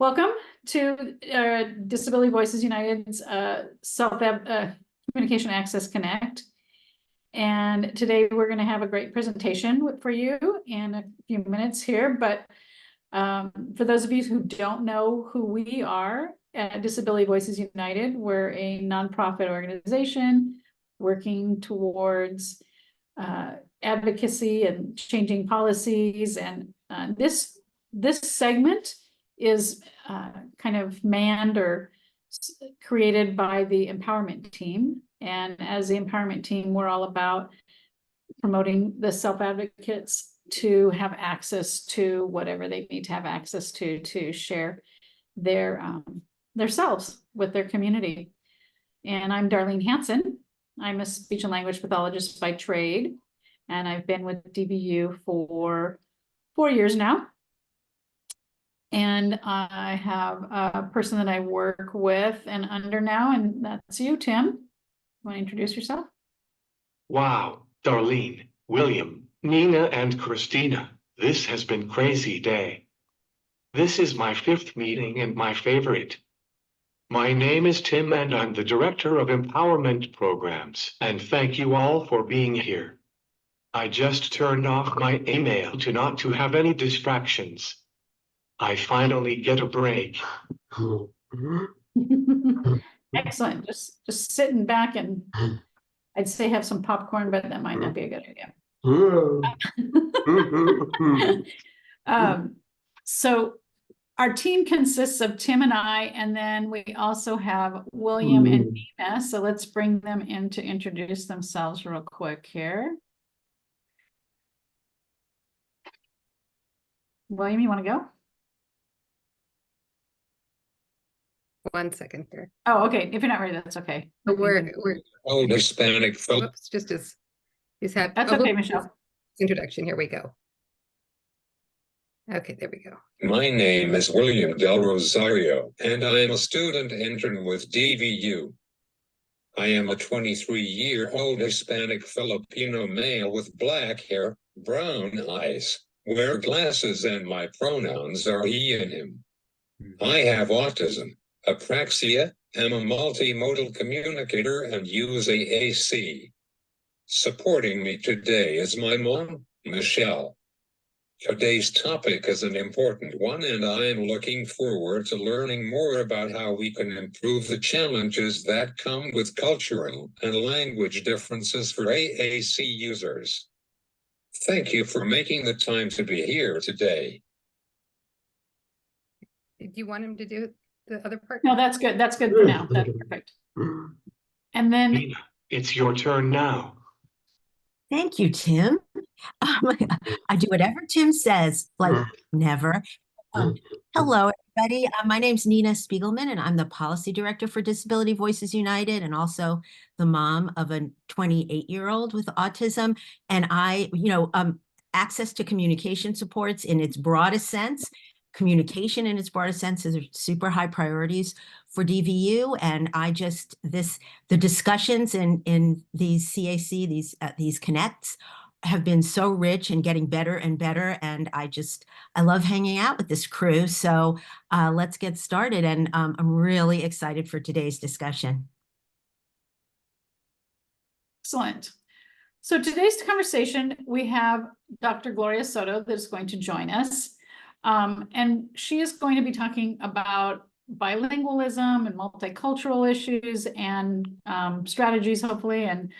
Welcome to Disability Voices United's Communication Access Connect. And today we're going to have a great presentation for you in a few minutes here. But for those of you who don't know who we are at Disability Voices United, we're a nonprofit organization working towards advocacy and changing policies. And this segment is kind of manned or created by the empowerment team. And as the empowerment team, we're all about promoting the self-advocates to have access to whatever they need to have access to share their selves with their community. And I'm Darlene Hansen. I'm a speech and language pathologist by trade, and I've been with DVU for 4 years now. And I have a person that I work with and under now, and that's you, Tim. You want to introduce yourself? Wow, Darlene, William, Nina, and Christina, this has been crazy day. This is my 5th meeting and my favorite. My name is Tim and I'm the Director of Empowerment Programs, and thank you all for being here. I just turned off my email not to have any distractions. I finally get a break. Excellent. Just sitting back and I'd say have some popcorn, but that might not be a good idea. So our team consists of Tim and I, and then we also have William and Nina. So let's bring them in to introduce themselves real quick here. William, you want to go? 1 second here. Oh, okay. If you're not ready, that's okay. But we're old Hispanic folk. whoops, just as he's had. That's okay, Michelle. Introduction. Here we go. Okay, there we go. My name is William Del Rosario, and I am a student intern with DVU. I am a 23-year-old Hispanic Filipino male with black hair, brown eyes, wear glasses, and my pronouns are he and him. I have autism, apraxia, am a multimodal communicator, and use AAC. Supporting me today is my mom, Michelle. Today's topic is an important one, and I am looking forward to learning more about how we can improve the challenges that come with cultural and language differences for AAC users. Thank you for making the time to be here today. Do you want him to do the other part? No, that's good. That's good for now. That's perfect. And then Nina, it's your turn now. Thank you, Tim. I do whatever Tim says, like never. Hello, everybody. My name's Nina Spiegelman, and I'm the Policy Director for Disability Voices United, and also the mom of a 28-year-old with autism. And access to communication supports in its broadest sense. Communication in its broadest sense is super high priorities for DVU, and the discussions in these CAC, these connects, have been so rich and getting better and better, and I love hanging out with this crew. So let's get started, and I'm really excited for today's discussion. excellent. So today's conversation, we have Dr. Gloria Soto that's going to join us. And she is going to be talking about bilingualism and multicultural issues and strategies, hopefully, and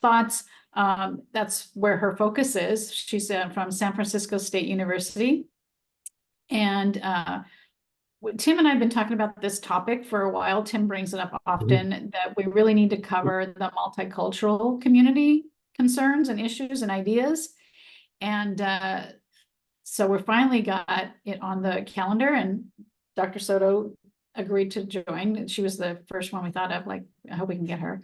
thoughts. That's where her focus is. She's from San Francisco State University. And Tim and I have been talking about this topic for a while. Tim brings it up often, that we really need to cover the multicultural community concerns and issues and ideas. And so we finally got it on the calendar, and Dr. Soto agreed to join. She was the first one we thought of, like, I hope we can get her.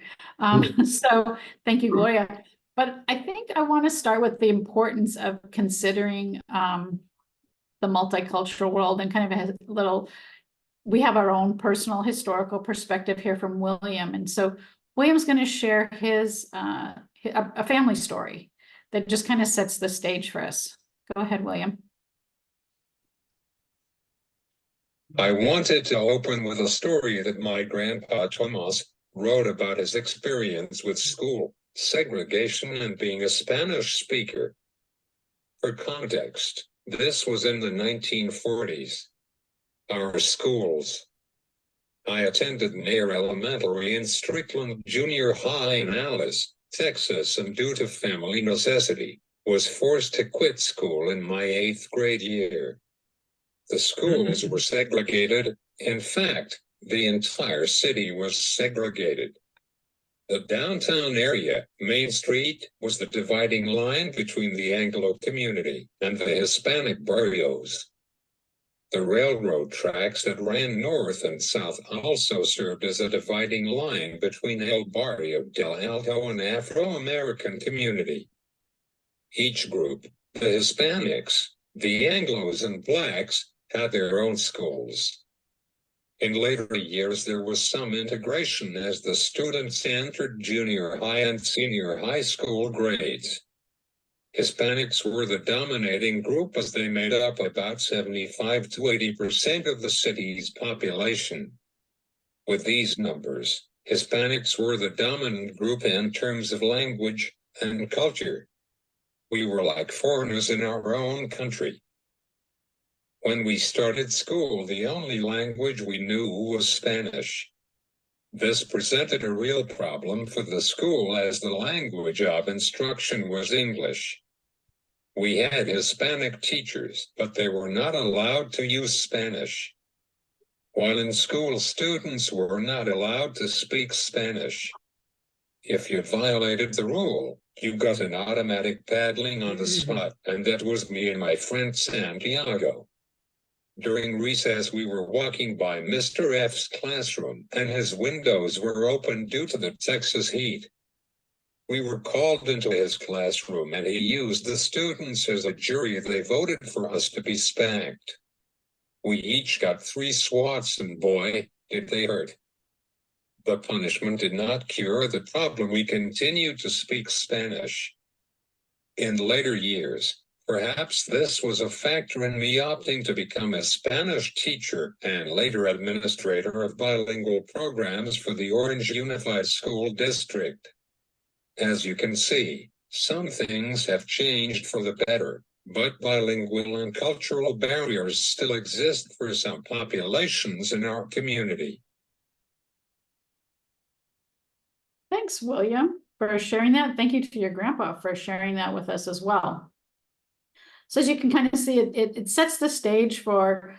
So thank you, Gloria. But I think I want to start with the importance of considering the multicultural world, and kind of we have our own personal historical perspective here from William. And so William's going to share his a family story that just kind of sets the stage for us. Go ahead, William. I wanted to open with a story that my grandpa Tomas wrote about his experience with school segregation and being a Spanish speaker. For context, this was in the 1940s. Our schools. I attended Nair Elementary and Strickland Junior High in Alice, Texas, and due to family necessity, was forced to quit school in my 8th grade year. The schools were segregated. In fact, the entire city was segregated. The downtown area, Main Street, was the dividing line between the Anglo community and the Hispanic barrios. The railroad tracks that ran north and south also served as a dividing line between El Barrio del Alto and Afro-American community. Each group, the Hispanics, the Anglos, and Blacks, had their own schools. In later years, there was some integration as the students entered junior high and senior high school grades. Hispanics were the dominating group as they made up about 75 to 80% of the city's population. With these numbers, Hispanics were the dominant group in terms of language and culture. We were like foreigners in our own country. When we started school, the only language we knew was Spanish. This presented a real problem for the school as the language of instruction was English. We had Hispanic teachers, but they were not allowed to use Spanish. While in school, students were not allowed to speak Spanish. If you violated the rule, you got an automatic paddling on the spot, and that was me and my friend Santiago. During recess, we were walking by Mr. F's classroom, and his windows were open due to the Texas heat. We were called into his classroom, and he used the students as a jury. They voted for us to be spanked. We each got 3 swats, and boy, did they hurt. The punishment did not cure the problem. We continued to speak Spanish. In later years, perhaps this was a factor in me opting to become a Spanish teacher and later administrator of bilingual programs for the Orange Unified School District. As you can see, some things have changed for the better, but bilingual and cultural barriers still exist for some populations in our community. Thanks, William, for sharing that. Thank you to your grandpa for sharing that with us as well. So as you can kind of see, it sets the stage for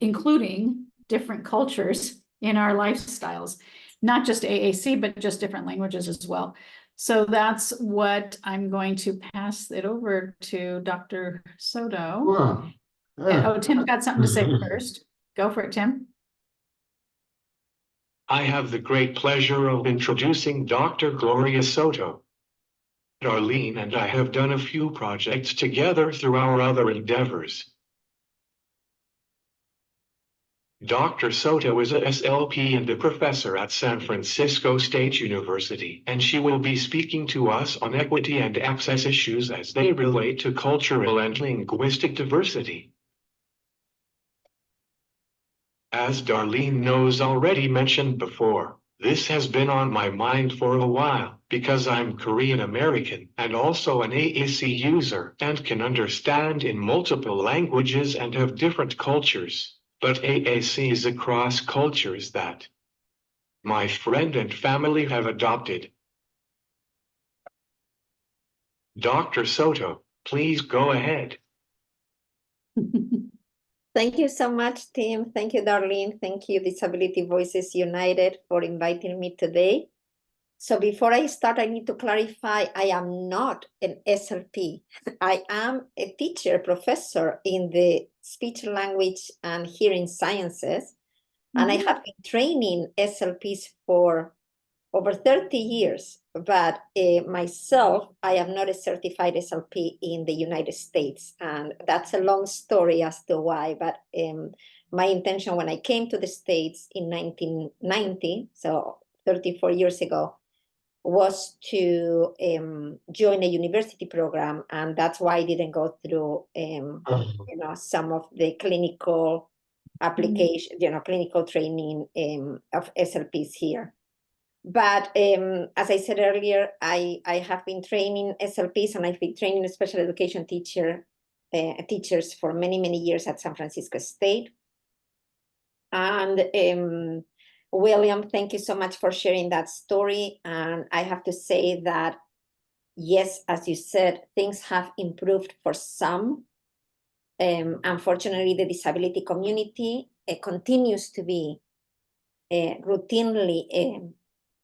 including different cultures in our lifestyles, not just AAC, but just different languages as well. So that's what I'm going to pass it over to Dr. Soto. Wow. Oh, Tim's got something to say first. Go for it, Tim. I have the great pleasure of introducing Dr. Gloria Soto. Darlene and I have done a few projects together through our other endeavors. Dr. Soto is a SLP and a professor at San Francisco State University, and she will be speaking to us on equity and access issues as they relate to cultural and linguistic diversity. As Darlene knows already mentioned before, this has been on my mind for a while because I'm Korean American and also an AAC user and can understand in multiple languages and have different cultures. But AAC is across cultures that my friend and family have adopted. Dr. Soto, please go ahead. Thank you so much, Tim. Thank you, Darlene. Thank you, Disability Voices United, for inviting me today. So before I start, I need to clarify, I am not an SLP. I am a teacher, professor in the speech, language, and hearing sciences. And I have been training SLPs for over 30 years, but myself, I am not a certified SLP in the United States. And that's a long story as to why, but my intention when I came to the States in 1990, so 34 years ago, was to join a university program, and that's why I didn't go through some of the clinical application, clinical training of SLPs here. But as I said earlier, I have been training SLPs, and I've been training special education teachers for many, many years at San Francisco State. And William, thank you so much for sharing that story. And I have to say that, yes, as you said, things have improved for some. Unfortunately, the disability community continues to be routinely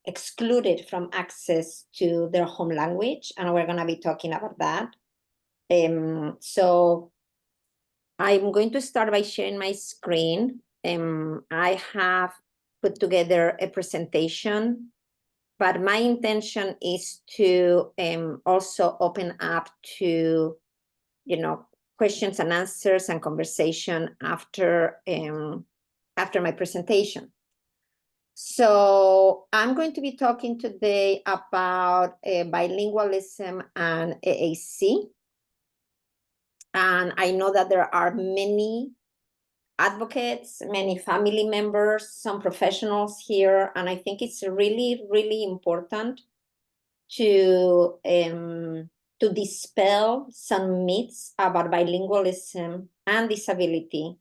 excluded from access to their home language, and we're going to be talking about that. So I'm going to start by sharing my screen. I have put together a presentation, but my intention is to also open up to, questions and answers and conversation after my presentation. So I'm going to be talking today about bilingualism and AAC. And I know that there are many advocates, many family members, some professionals here, and I think it's really, really important to dispel some myths about bilingualism and disability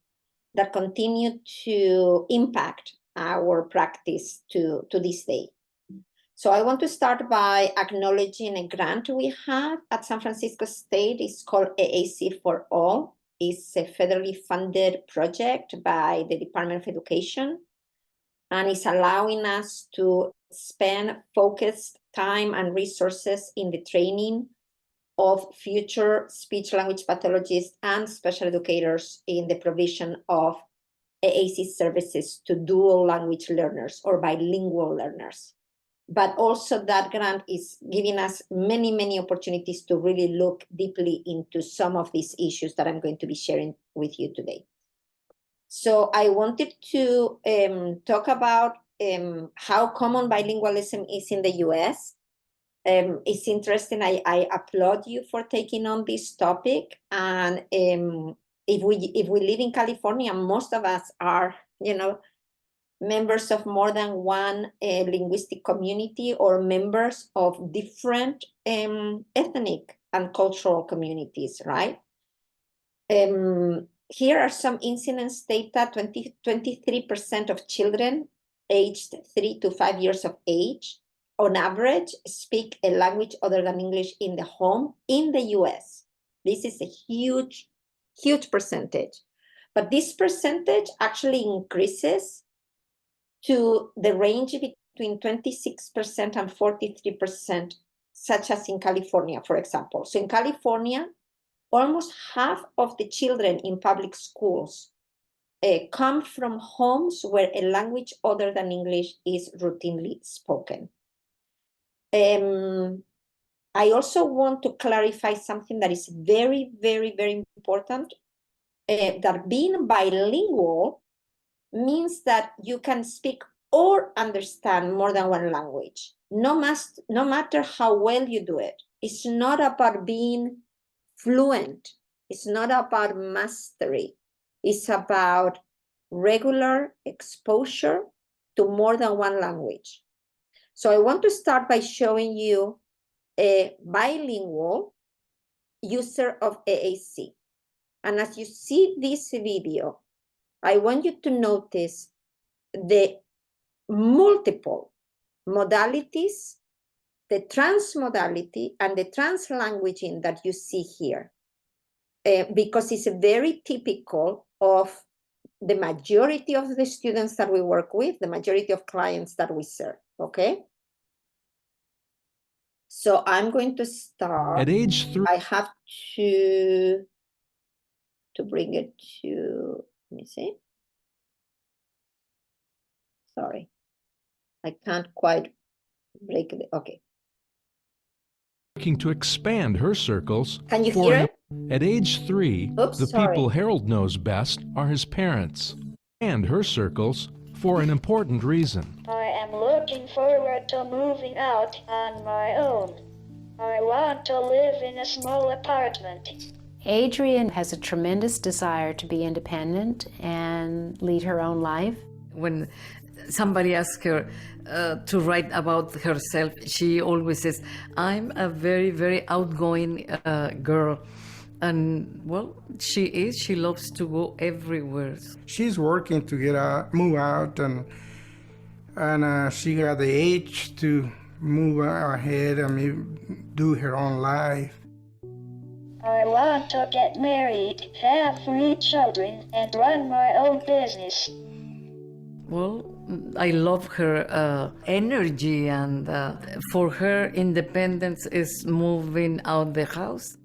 that continue to impact our practice to this day. So I want to start by acknowledging a grant we have at San Francisco State. It's called AAC for All. It's a federally funded project by the Department of Education, and it's allowing us to spend focused time and resources in the training of future speech language pathologists and special educators in the provision of AAC services to dual language learners or bilingual learners. But also that grant is giving us many, many opportunities to really look deeply into some of these issues that I'm going to be sharing with you today. So I wanted to talk about how common bilingualism is in the US. It's interesting. I applaud you for taking on this topic. And if we live in California, most of us are, members of more than one linguistic community or members of different ethnic and cultural communities, right? Here are some incidence data. 23% of children aged 3 to 5 years of age, on average, speak a language other than English in the home in the US. This is a huge, huge percentage. But this percentage actually increases to the range between 26% and 43%, such as in California, for example. So in California, almost half of the children in public schools come from homes where a language other than English is routinely spoken. I also want to clarify something that is very, very, very important, that being bilingual means that you can speak or understand more than one language, no matter how well you do it. It's not about being fluent. It's not about mastery. It's about regular exposure to more than one language. So I want to start by showing you a bilingual user of AAC. And as you see this video, I want you to notice the multiple modalities, the transmodality, and the translanguaging that you see here, because it's very typical of the majority of the students that we work with, the majority of clients that we serve, okay? So I'm going to start. At age 3, I have to bring it to, let me see. Sorry, I can't quite break it. Okay. working to expand her circles. Can you for hear an- it? At age 3, Oops, the sorry. people Harold knows best are his parents and her circles for an important reason. I am I'm looking forward to moving out on my own. I want to live in a small apartment. Adrian has a tremendous desire to be independent and lead her own life. When somebody asks her to write about herself, she always says, I'm a very, very outgoing girl. And well, she is. She loves to go everywhere. She's working to get out, move out, and she got the age to move ahead and maybe do her own life. I want to get married, have 3 children, and run my own business. Well, I love her energy, and for her, independence is moving out the house.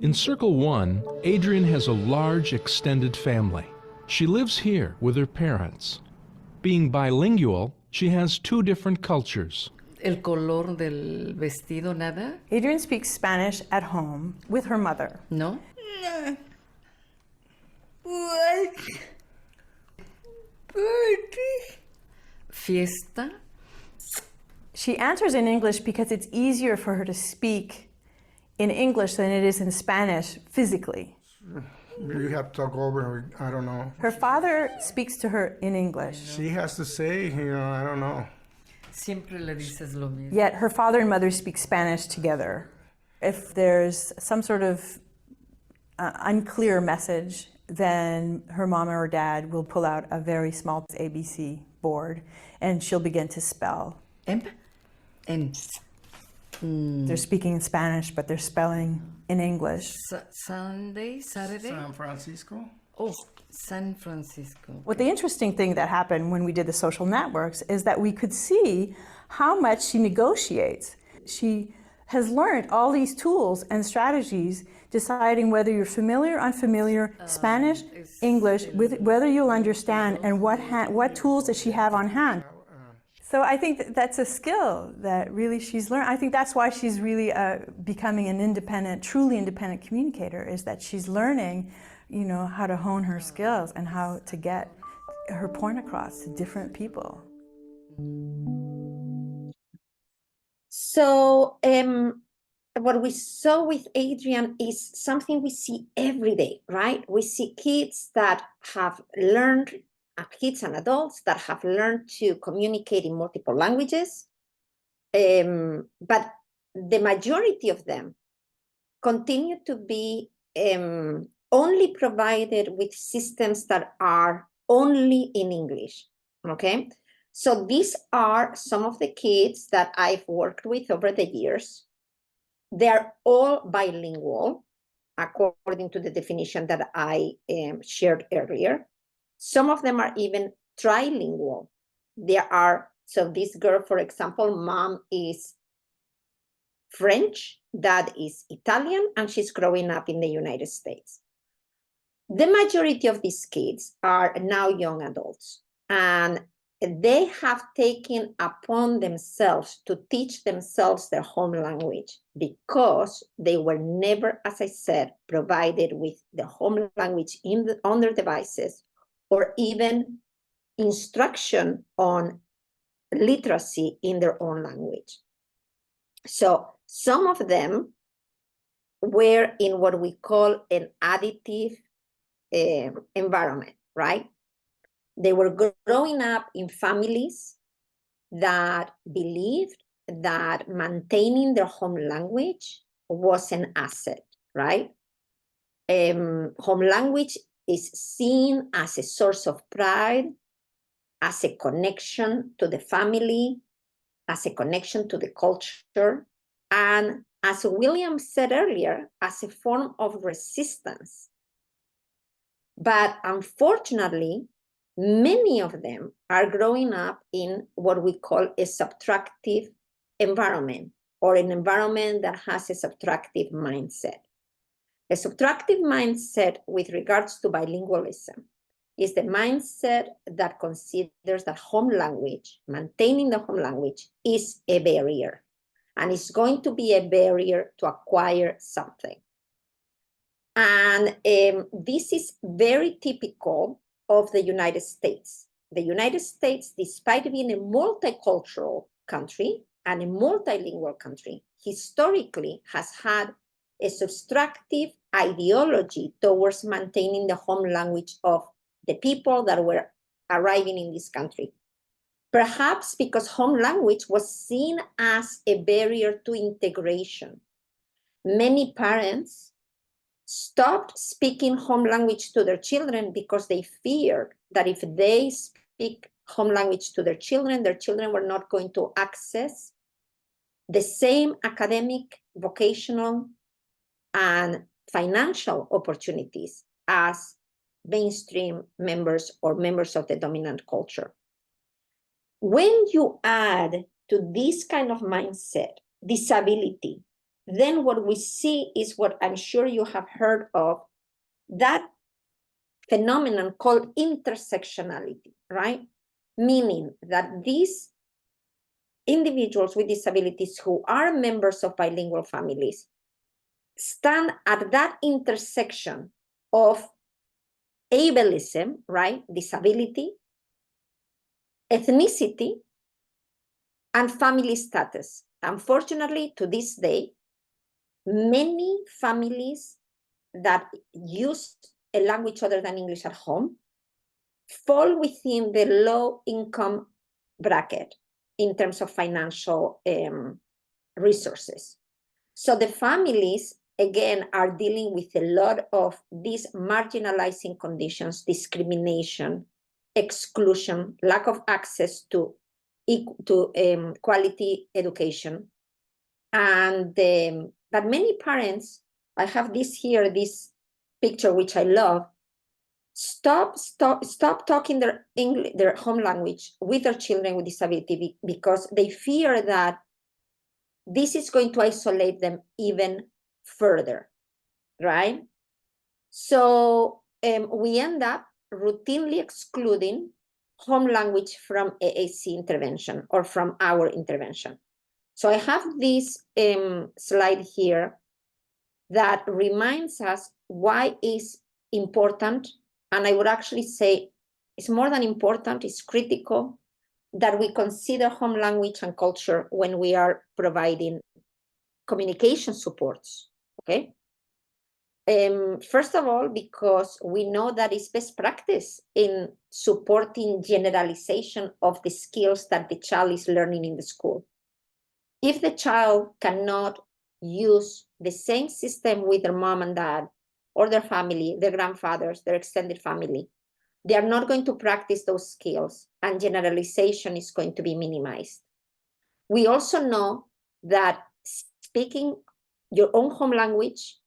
In Circle 1, Adrian has a large extended family. She lives here with her parents. Being bilingual, she has 2 different cultures. El color del vestido, nada? Adrian speaks Spanish at home with her mother. No? No. Fiesta? She answers in English because it's easier for her to speak in English than it is in Spanish physically. You have to talk over, I don't know. Her father speaks to her in English. She has to say, I don't know. Siempre le dices lo mismo. Yet her father and mother speak Spanish together. If there's some sort of unclear message, then her mom or dad will pull out a very small ABC board and she'll begin to spell. They're speaking in Spanish, but they're spelling in English. Saturday? San Francisco? Oh, San Francisco. What the interesting thing that happened when we did the social networks is that we could see how much she negotiates. She has learned all these tools and strategies, deciding whether you're familiar, unfamiliar, Spanish, English, with whether you'll understand, and what tools does she have on hand. So I think that's a skill that really she's learned. I think that's why she's really becoming an independent, truly independent communicator, is that she's learning, how to hone her skills and how to get her point across to different people. So what we saw with Adrian is something we see every day, right? We see kids that have learned, kids and adults that have learned to communicate in multiple languages, but the majority of them continue to be only provided with systems that are only in English, okay? So these are some of the kids that I've worked with over the years. They're all bilingual, according to the definition that I shared earlier. Some of them are even trilingual. So this girl, for example, mom is French, dad is Italian, and she's growing up in the United States. The majority of these kids are now young adults, and they have taken upon themselves to teach themselves their home language because they were never, as I said, provided with the home language on their devices, or even instruction on literacy in their own language. So some of them were in what we call an additive environment, right? They were growing up in families that believed that maintaining their home language was an asset, right? Home language is seen as a source of pride, as a connection to the family, as a connection to the culture, and as William said earlier, as a form of resistance. But unfortunately, many of them are growing up in what we call a subtractive environment, or an environment that has a subtractive mindset. A subtractive mindset with regards to bilingualism is the mindset that considers that home language, maintaining the home language, is a barrier, and it's going to be a barrier to acquire something. And this is very typical of the United States. the United States, despite being a multicultural country and a multilingual country, historically has had a subtractive ideology towards maintaining the home language of the people that were arriving in this country. Perhaps because home language was seen as a barrier to integration. Many parents stopped speaking home language to their children because they feared that if they speak home language to their children were not going to access the same academic, vocational, and financial opportunities as mainstream members or members of the dominant culture. When you add to this kind of mindset disability, then what we see is what I'm sure you have heard of, that phenomenon called intersectionality, right? Meaning that these individuals with disabilities who are members of bilingual families stand at that intersection of ableism, right? Disability, ethnicity, and family status. Unfortunately, to this day, many families that use a language other than English at home fall within the low income bracket in terms of financial resources. So the families, again, are dealing with a lot of these marginalizing conditions, discrimination, exclusion, lack of access to quality education. And but many parents, I have this here, this picture, which I love, stop talking their home language with their children with disability because they fear that this is going to isolate them even further, right? So we end up routinely excluding home language from AAC intervention or from our intervention. So I have this slide here that reminds us why it's important, and I would actually say it's more than important, it's critical that we consider home language and culture when we are providing communication supports, okay? First of all, because we know that it's best practice in supporting generalization of the skills that the child is learning in the school. If the child cannot use the same system with their mom and dad or their family, their grandfathers, their extended family, they are not going to practice those skills and generalization is going to be minimized. We also know that speaking your own home language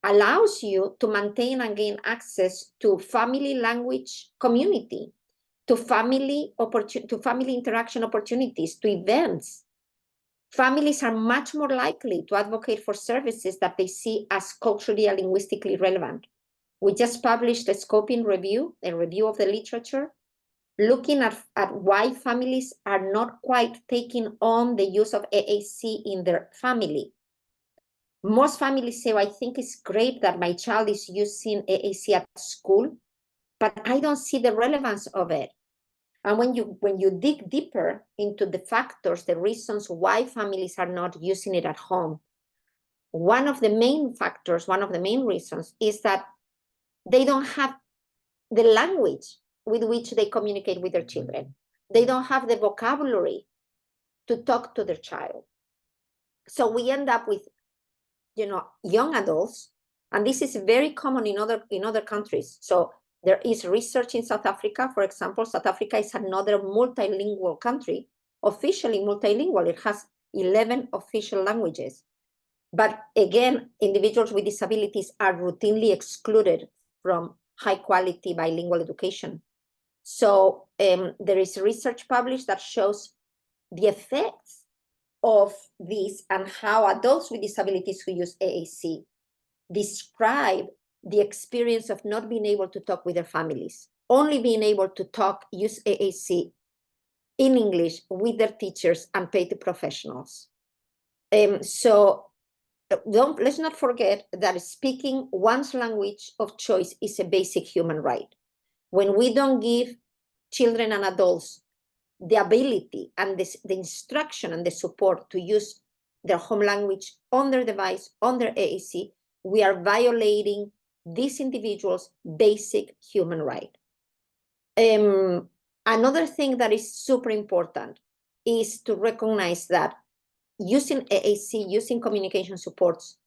allows you to maintain and gain access to family language community, to family interaction opportunities, to events. Families are much more likely to advocate for services that they see as culturally and linguistically relevant. We just published a scoping review, a review of the literature, looking at why families are not quite taking on the use of AAC in their family. Most families say, I think it's great that my child is using AAC at school, but I don't see the relevance of it. And when you dig deeper into the factors, the reasons why families are not using it at home, one of the main factors, one of the main reasons is that they don't have the language with which they communicate with their children. They don't have the vocabulary to talk to their child. So we end up with, young adults, and this is very common in other countries. So there is research in South Africa, for example. South Africa is another multilingual country, officially multilingual. It has 11 official languages. But again, individuals with disabilities are routinely excluded from high quality bilingual education. So there is research published that shows the effects of this and how adults with disabilities who use AAC describe the experience of not being able to talk with their families, only being able to use AAC in English with their teachers and paid professionals. So let's not forget that speaking one's language of choice is a basic human right. When we don't give children and adults the ability and the instruction and the support to use their home language on their device, on their AAC, we are violating these individuals' basic human right. Another thing that is super important is to recognize that using AAC, using communication supports,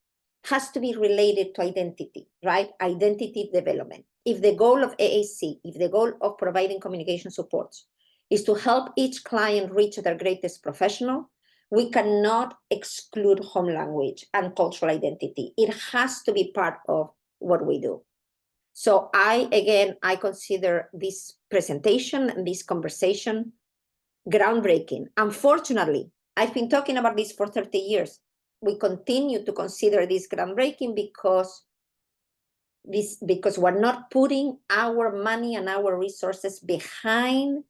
has to be related to identity, right? Identity development. If the goal of AAC, if the goal of providing communication supports is to help each client reach their greatest professional, we cannot exclude home language and cultural identity. It has to be part of what we do. So I consider this presentation and this conversation groundbreaking. Unfortunately, I've been talking about this for 30 years. We continue to consider this groundbreaking because we're not putting our money and our resources behind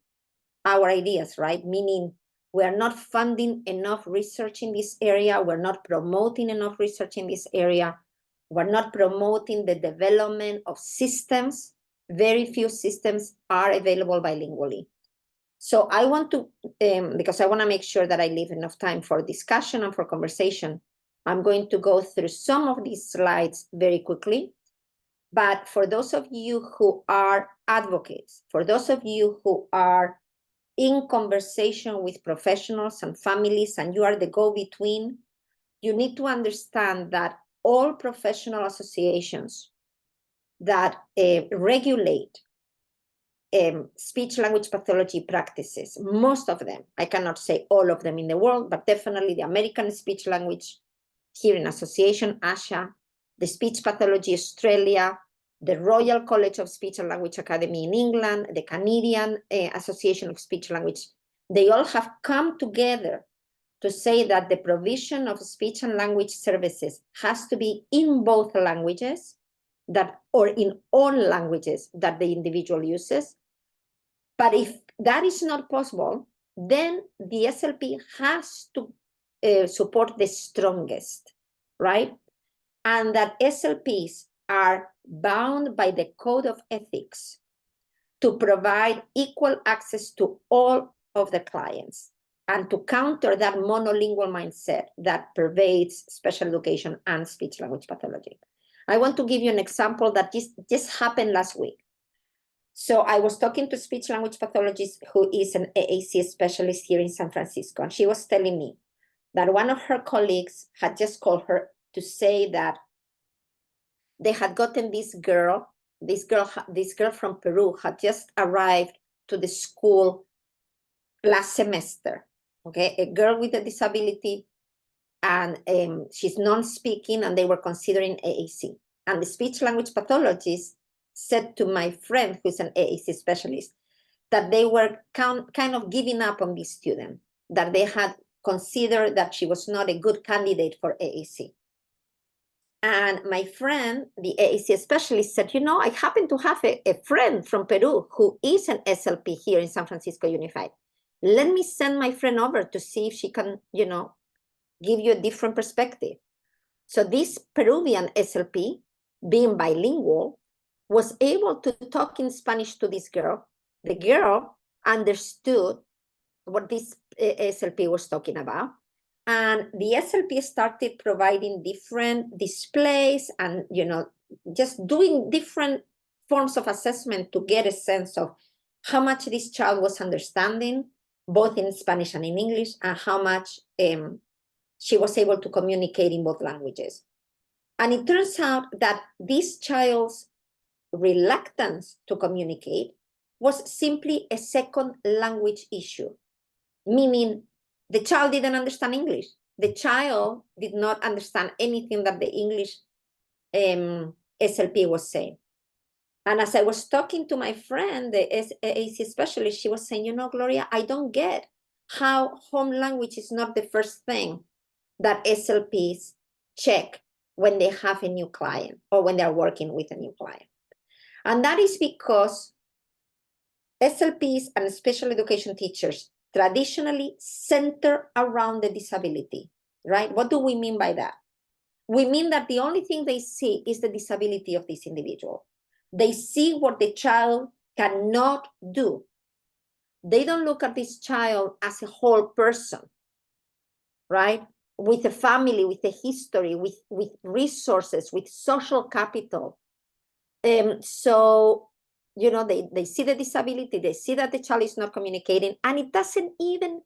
our ideas, right? Meaning we are not funding enough research in this area. We're not promoting enough research in this area. We're not promoting the development of systems. Very few systems are available bilingually. So I want to, because I want to make sure that I leave enough time for discussion and for conversation, I'm going to go through some of these slides very quickly. But for those of you who are advocates, for those of you who are in conversation with professionals and families, and you are the go-between, you need to understand that all professional associations that regulate speech language pathology practices, most of them, I cannot say all of them in the world, but definitely the American Speech Language Hearing Association, ASHA, the Speech Pathology Australia, the Royal College of Speech and Language Academy in England, the Canadian Association of Speech Language, they all have come together to say that the provision of speech and language services has to be in both languages, or in all languages that the individual uses. But if that is not possible, then the SLP has to support the strongest, right? And that SLPs are bound by the code of ethics to provide equal access to all of the clients and to counter that monolingual mindset that pervades special education and speech language pathology. I want to give you an example that just happened last week. So I was talking to a speech language pathologist who is an AAC specialist here in San Francisco, and she was telling me that one of her colleagues had just called her to say that they had gotten this girl from Peru had just arrived to the school last semester, okay? A girl with a disability, and she's non-speaking, and they were considering AAC. And the speech language pathologist said to my friend, who's an AAC specialist, that they were kind of giving up on this student, that they had considered that she was not a good candidate for AAC. And my friend, the AAC specialist, said, you know, I happen to have a friend from Peru who is an SLP here in San Francisco Unified. Let me send my friend over to see if she can, you know, give you a different perspective. So this Peruvian SLP, being bilingual, was able to talk in Spanish to this girl. The girl understood what this SLP was talking about. And the SLP started providing different displays and, you know, just doing different forms of assessment to get a sense of how much this child was understanding, both in Spanish and in English, and how much she was able to communicate in both languages. And it turns out that this child's reluctance to communicate was simply a second language issue, meaning the child didn't understand English. The child did not understand anything that the English SLP was saying. And as I was talking to my friend, the AAC specialist, she was saying, you know, Gloria, I don't get how home language is not the first thing that SLPs check when they have a new client or when they're working with a new client. And that is because SLPs and special education teachers traditionally center around the disability, right? What do we mean by that? We mean that the only thing they see is the disability of this individual. They see what the child cannot do. They don't look at this child as a whole person, right? With a family, with a history, with resources, with social capital. So, you know, they see the disability, they see that the child is not communicating, and it doesn't even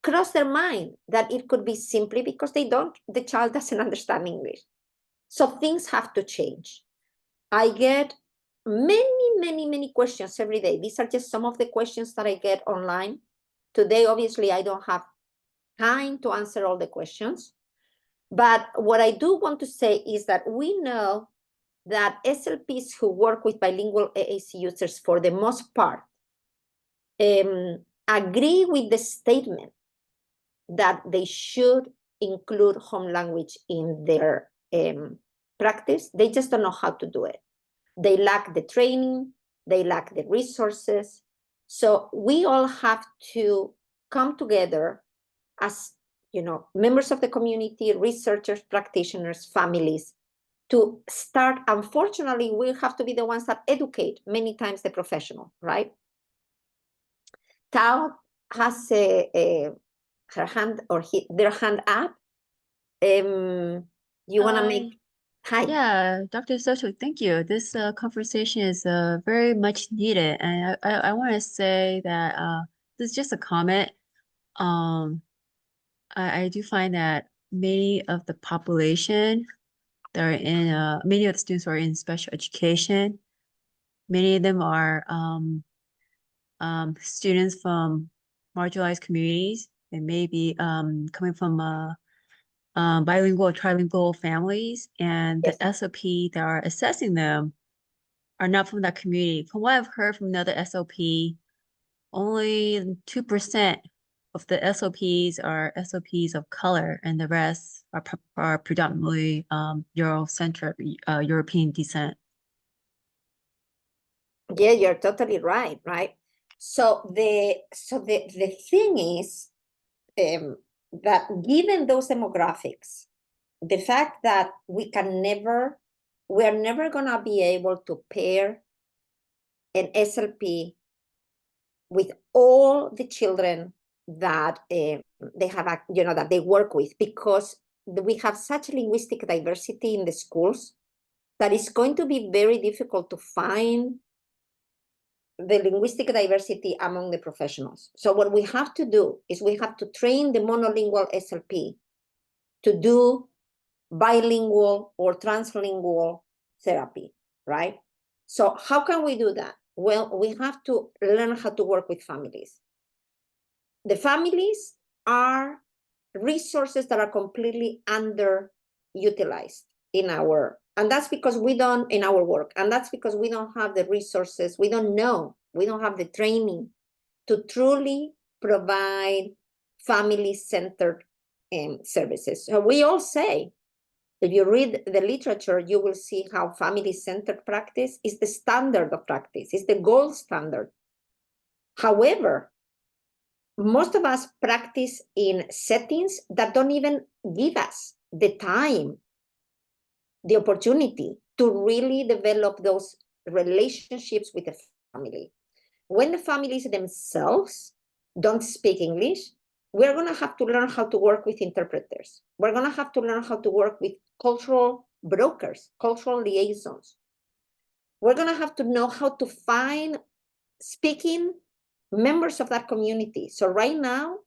cross their mind that it could be simply because the child doesn't understand English. So things have to change. I get many questions every day. These are just some of the questions that I get online. Today, obviously, I don't have time to answer all the questions. But what I do want to say is that we know that SLPs who work with bilingual AAC users, for the most part, agree with the statement that they should include home language in their practice. They just don't know how to do it. They lack the training, they lack the resources. So we all have to come together as, you know, members of the community, researchers, practitioners, families, to start. Unfortunately, we have to be the ones that educate many times the professional, right? Tao has her hand or their hand up. You want to make? Hi. Yeah, Dr. Soto, thank you. This conversation is very much needed, and I want to say that this is just a comment. I do find that many of the population that are in many of the students who are in special education, many of them are students from marginalized communities and maybe coming from bilingual or trilingual families, and the SLP that are assessing them are not from that community. From what I've heard from another SLP, only 2% of the SLPs are SLPs of color, and the rest are predominantly Eurocentric, European descent. Yeah, you're totally right, right? So the thing is that given those demographics, the fact that we are never gonna be able to pair an SLP with all the children that they have, you know, that they work with, because we have such linguistic diversity in the schools that it's going to be very difficult to find the linguistic diversity among the professionals. So what we have to do is we have to train the monolingual SLP to do bilingual or translingual therapy, right? So how can we do that? Well, we have to learn how to work with families. The families are resources that are completely underutilized in our, and that's because we don't, in our work, and that's because we don't have the resources, we don't have the training to truly provide family-centered services. So we all say, if you read the literature, you will see how family-centered practice is the standard of practice, is the gold standard. However, most of us practice in settings that don't even give us the time, the opportunity to really develop those relationships with the family. When the families themselves don't speak English, we're going to have to learn how to work with interpreters. We're going to have to learn how to work with cultural brokers, cultural liaisons. We're going to have to know how to find speaking members of that community. So right now,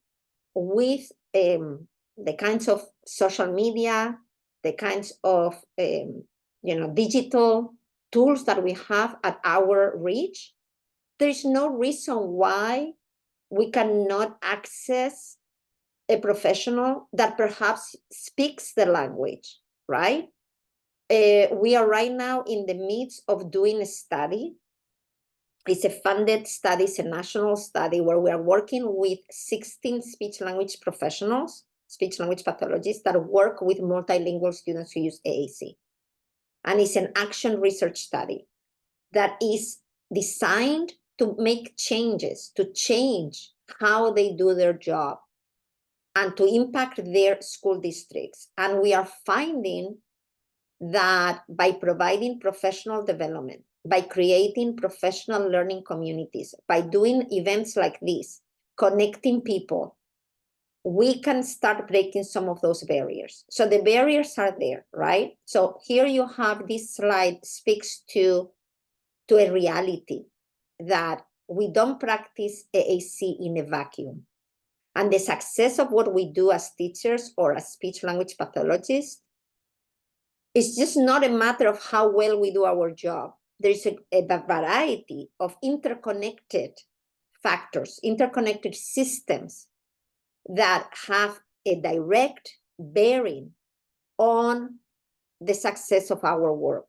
with the kinds of social media, the kinds of digital tools that we have at our reach, there is no reason why we cannot access a professional that perhaps speaks the language, right? We are right now in the midst of doing a study. It's a funded study, it's a national study where we are working with 16 speech language professionals, speech language pathologists that work with multilingual students who use AAC. And it's an action research study that is designed to make changes, to change how they do their job and to impact their school districts. And we are finding that by providing professional development, by creating professional learning communities, by doing events like this, connecting people, we can start breaking some of those barriers. So the barriers are there, right? So here you have this slide speaks to a reality that we don't practice AAC in a vacuum. And the success of what we do as teachers or as speech language pathologists is just not a matter of how well we do our job. There's a variety of interconnected factors, interconnected systems that have a direct bearing on the success of our work.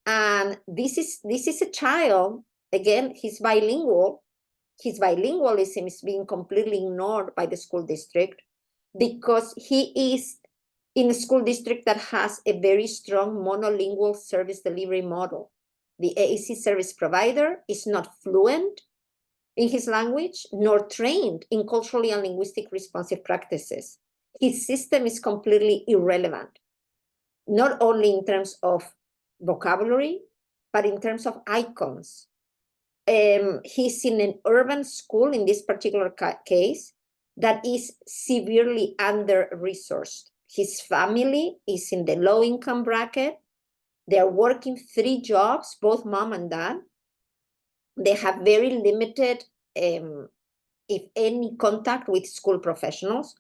And this is a child, again, he's bilingual. His bilingualism is being completely ignored by the school district because he is in a school district that has a very strong monolingual service delivery model. The AAC service provider is not fluent in his language, nor trained in culturally and linguistic responsive practices. His system is completely irrelevant, not only in terms of vocabulary, but in terms of icons. He's in an urban school in this particular case that is severely under-resourced. His family is in the low-income bracket. They're working 3 jobs, both mom and dad. They have very limited, if any, contact with school professionals.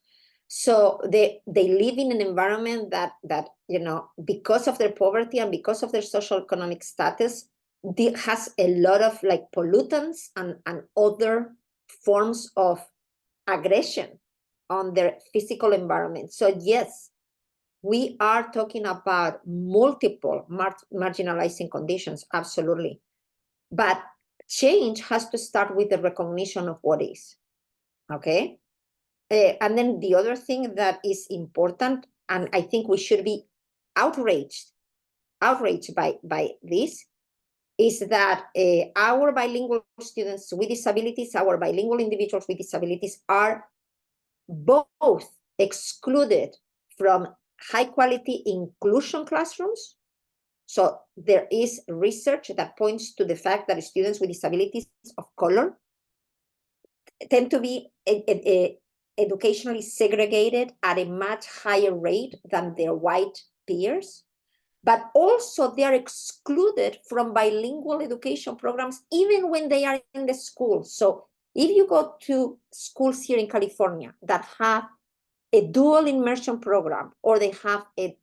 So they live in an environment that you know, because of their poverty and because of their social economic status, has a lot of like pollutants and other forms of aggression on their physical environment. So yes, we are talking about multiple marginalizing conditions, absolutely. But change has to start with the recognition of what is, okay? And then the other thing that is important, and I think we should be outraged by this, is that our bilingual students with disabilities, our bilingual individuals with disabilities are both excluded from high quality inclusion classrooms. So there is research that points to the fact that students with disabilities of color tend to be educationally segregated at a much higher rate than their white peers. But also they are excluded from bilingual education programs even when they are in the school. So if you go to schools here in California that have a dual immersion program, or they have a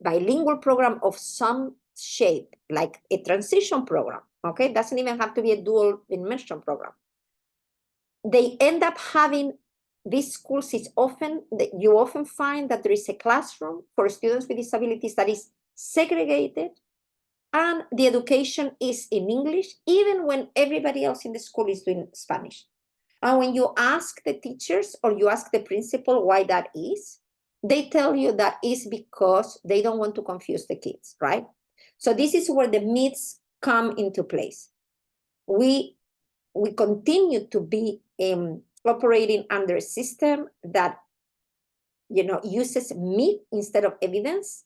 bilingual program of some shape, like a transition program, okay? Doesn't even have to be a dual immersion program. They end up having, these schools is often, you often find that there is a classroom for students with disabilities that is segregated, and the education is in English, even when everybody else in the school is doing Spanish. And when you ask the teachers or you ask the principal why that is, they tell you that is because they don't want to confuse the kids, right? So this is where the myths come into place. We continue to be operating under a system that uses myth instead of evidence.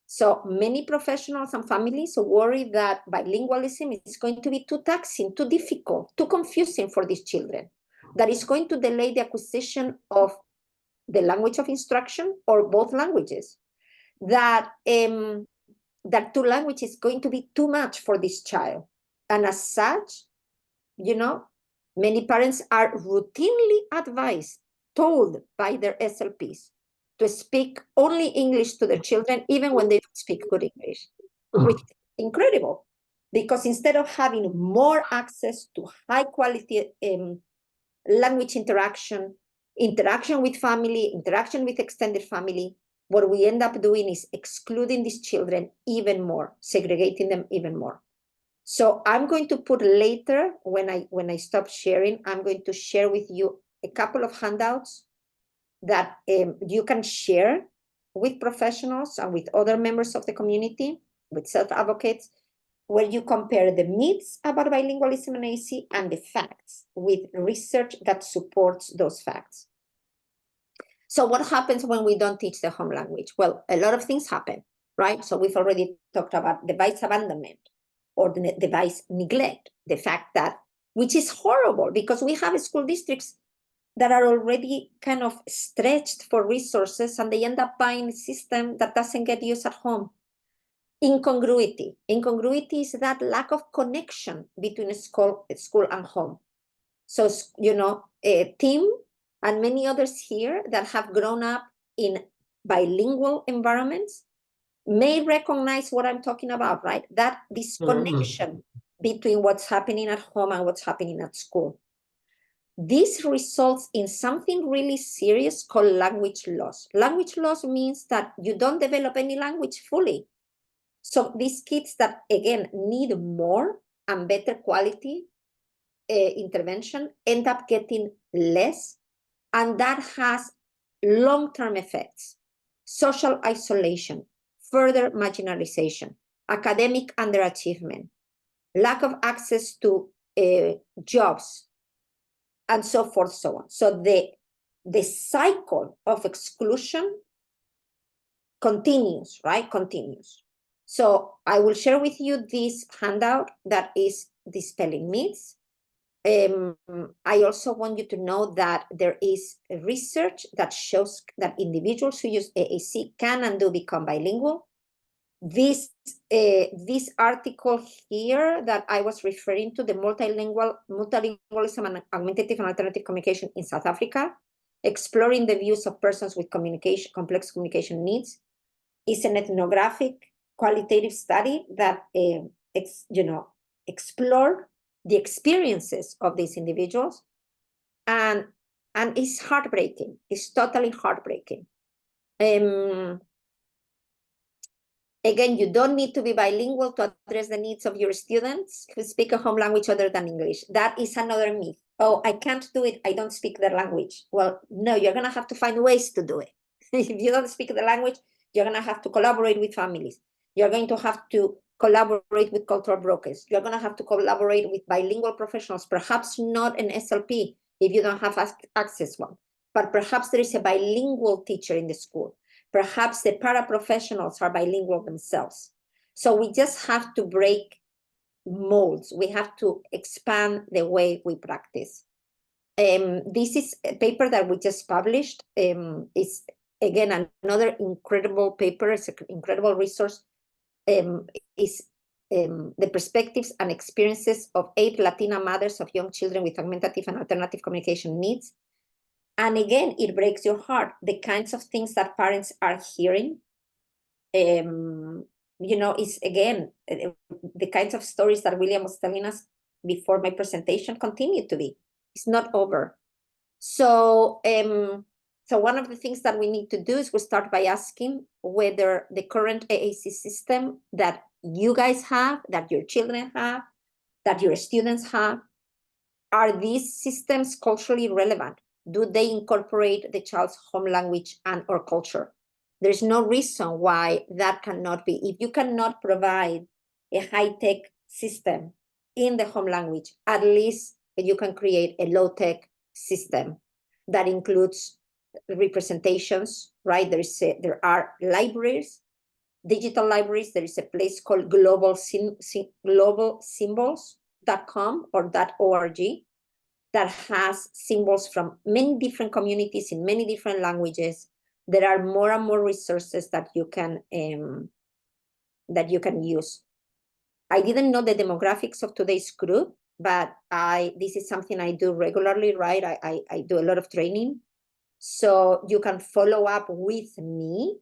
So many professionals and families worry that bilingualism is going to be too taxing, too difficult, too confusing for these children, that is going to delay the acquisition of the language of instruction or both languages, that that 2 languages is going to be too much for this child. And as such, many parents are routinely advised, told by their SLPs to speak only English to their children, even when they don't speak good English, which is incredible. Because instead of having more access to high quality language interaction with family, interaction with extended family, what we end up doing is excluding these children even more, segregating them even more. So I'm going to put later, when I stop sharing, I'm going to share with you a couple of handouts that you can share with professionals and with other members of the community, with self-advocates, where you compare the myths about bilingualism and AAC and the facts with research that supports those facts. So what happens when we don't teach the home language? Well, a lot of things happen, right? So we've already talked about device abandonment. or the device neglect, the fact that, which is horrible because we have school districts that are already kind of stretched for resources and they end up buying a system that doesn't get used at home. Incongruity. Incongruity is that lack of connection between school and home. So, you know, Tim and many others here that have grown up in bilingual environments may recognize what I'm talking about, right? That disconnection between what's happening at home and what's happening at school. This results in something really serious called language loss. Language loss means that you don't develop any language fully. So these kids that, again, need more and better quality intervention end up getting less, and that has long-term effects. Social isolation, further marginalization, academic underachievement, lack of access to jobs, and so forth, so on. So the cycle of exclusion continues, right? Continues. So I will share with you this handout that is dispelling myths. I also want you to know that there is research that shows that individuals who use AAC can and do become bilingual. This article here that I was referring to, the multilingualism and augmentative and alternative communication in South Africa, exploring the views of persons with complex communication needs, is an ethnographic qualitative study that explored the experiences of these individuals, and it's heartbreaking. It's totally heartbreaking. Again, you don't need to be bilingual to address the needs of your students who speak a home language other than English. That is another myth. Oh, I can't do it. I don't speak their language. Well, no, you're going to have to find ways to do it. If you don't speak the language, you're going to have to collaborate with families. You're going to have to collaborate with cultural brokers. You're going to have to collaborate with bilingual professionals, perhaps not an SLP if you don't have access one, but perhaps there is a bilingual teacher in the school. Perhaps the paraprofessionals are bilingual themselves. So we just have to break molds. We have to expand the way we practice. This is a paper that we just published. It's, again, another incredible paper. It's an incredible resource. Is the perspectives and experiences of 8 Latina mothers of young children with augmentative and alternative communication needs. And again, it breaks your heart, the kinds of things that parents are hearing. It's, again, the kinds of stories that William was telling us before my presentation continue to be. It's not over. So, so one of the things that we need to do is we start by asking whether the current AAC system that you guys have, that your children have, that your students have, are these systems culturally relevant? Do they incorporate the child's home language and or culture? There's no reason why that cannot be. If you cannot provide a high-tech system in the home language, at least you can create a low-tech system that includes representations, right? There are libraries, digital libraries. There is a place called globalsymbols.com or .org that has symbols from many different communities in many different languages. There are more and more resources that you can use. I didn't know the demographics of today's group, but this is something I do regularly, right? I do a lot of training. So you can follow up with me.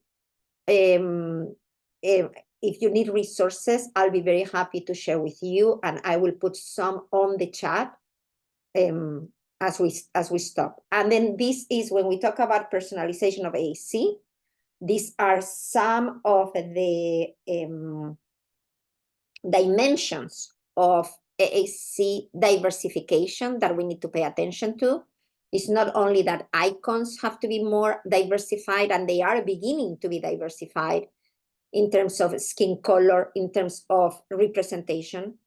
If you need resources, I'll be very happy to share with you, and I will put some on the chat as we stop. And then this is when we talk about personalization of AAC. These are some of the dimensions of AAC diversification that we need to pay attention to. It's not only that icons have to be more diversified, and they are beginning to be diversified in terms of skin color, in terms of representation,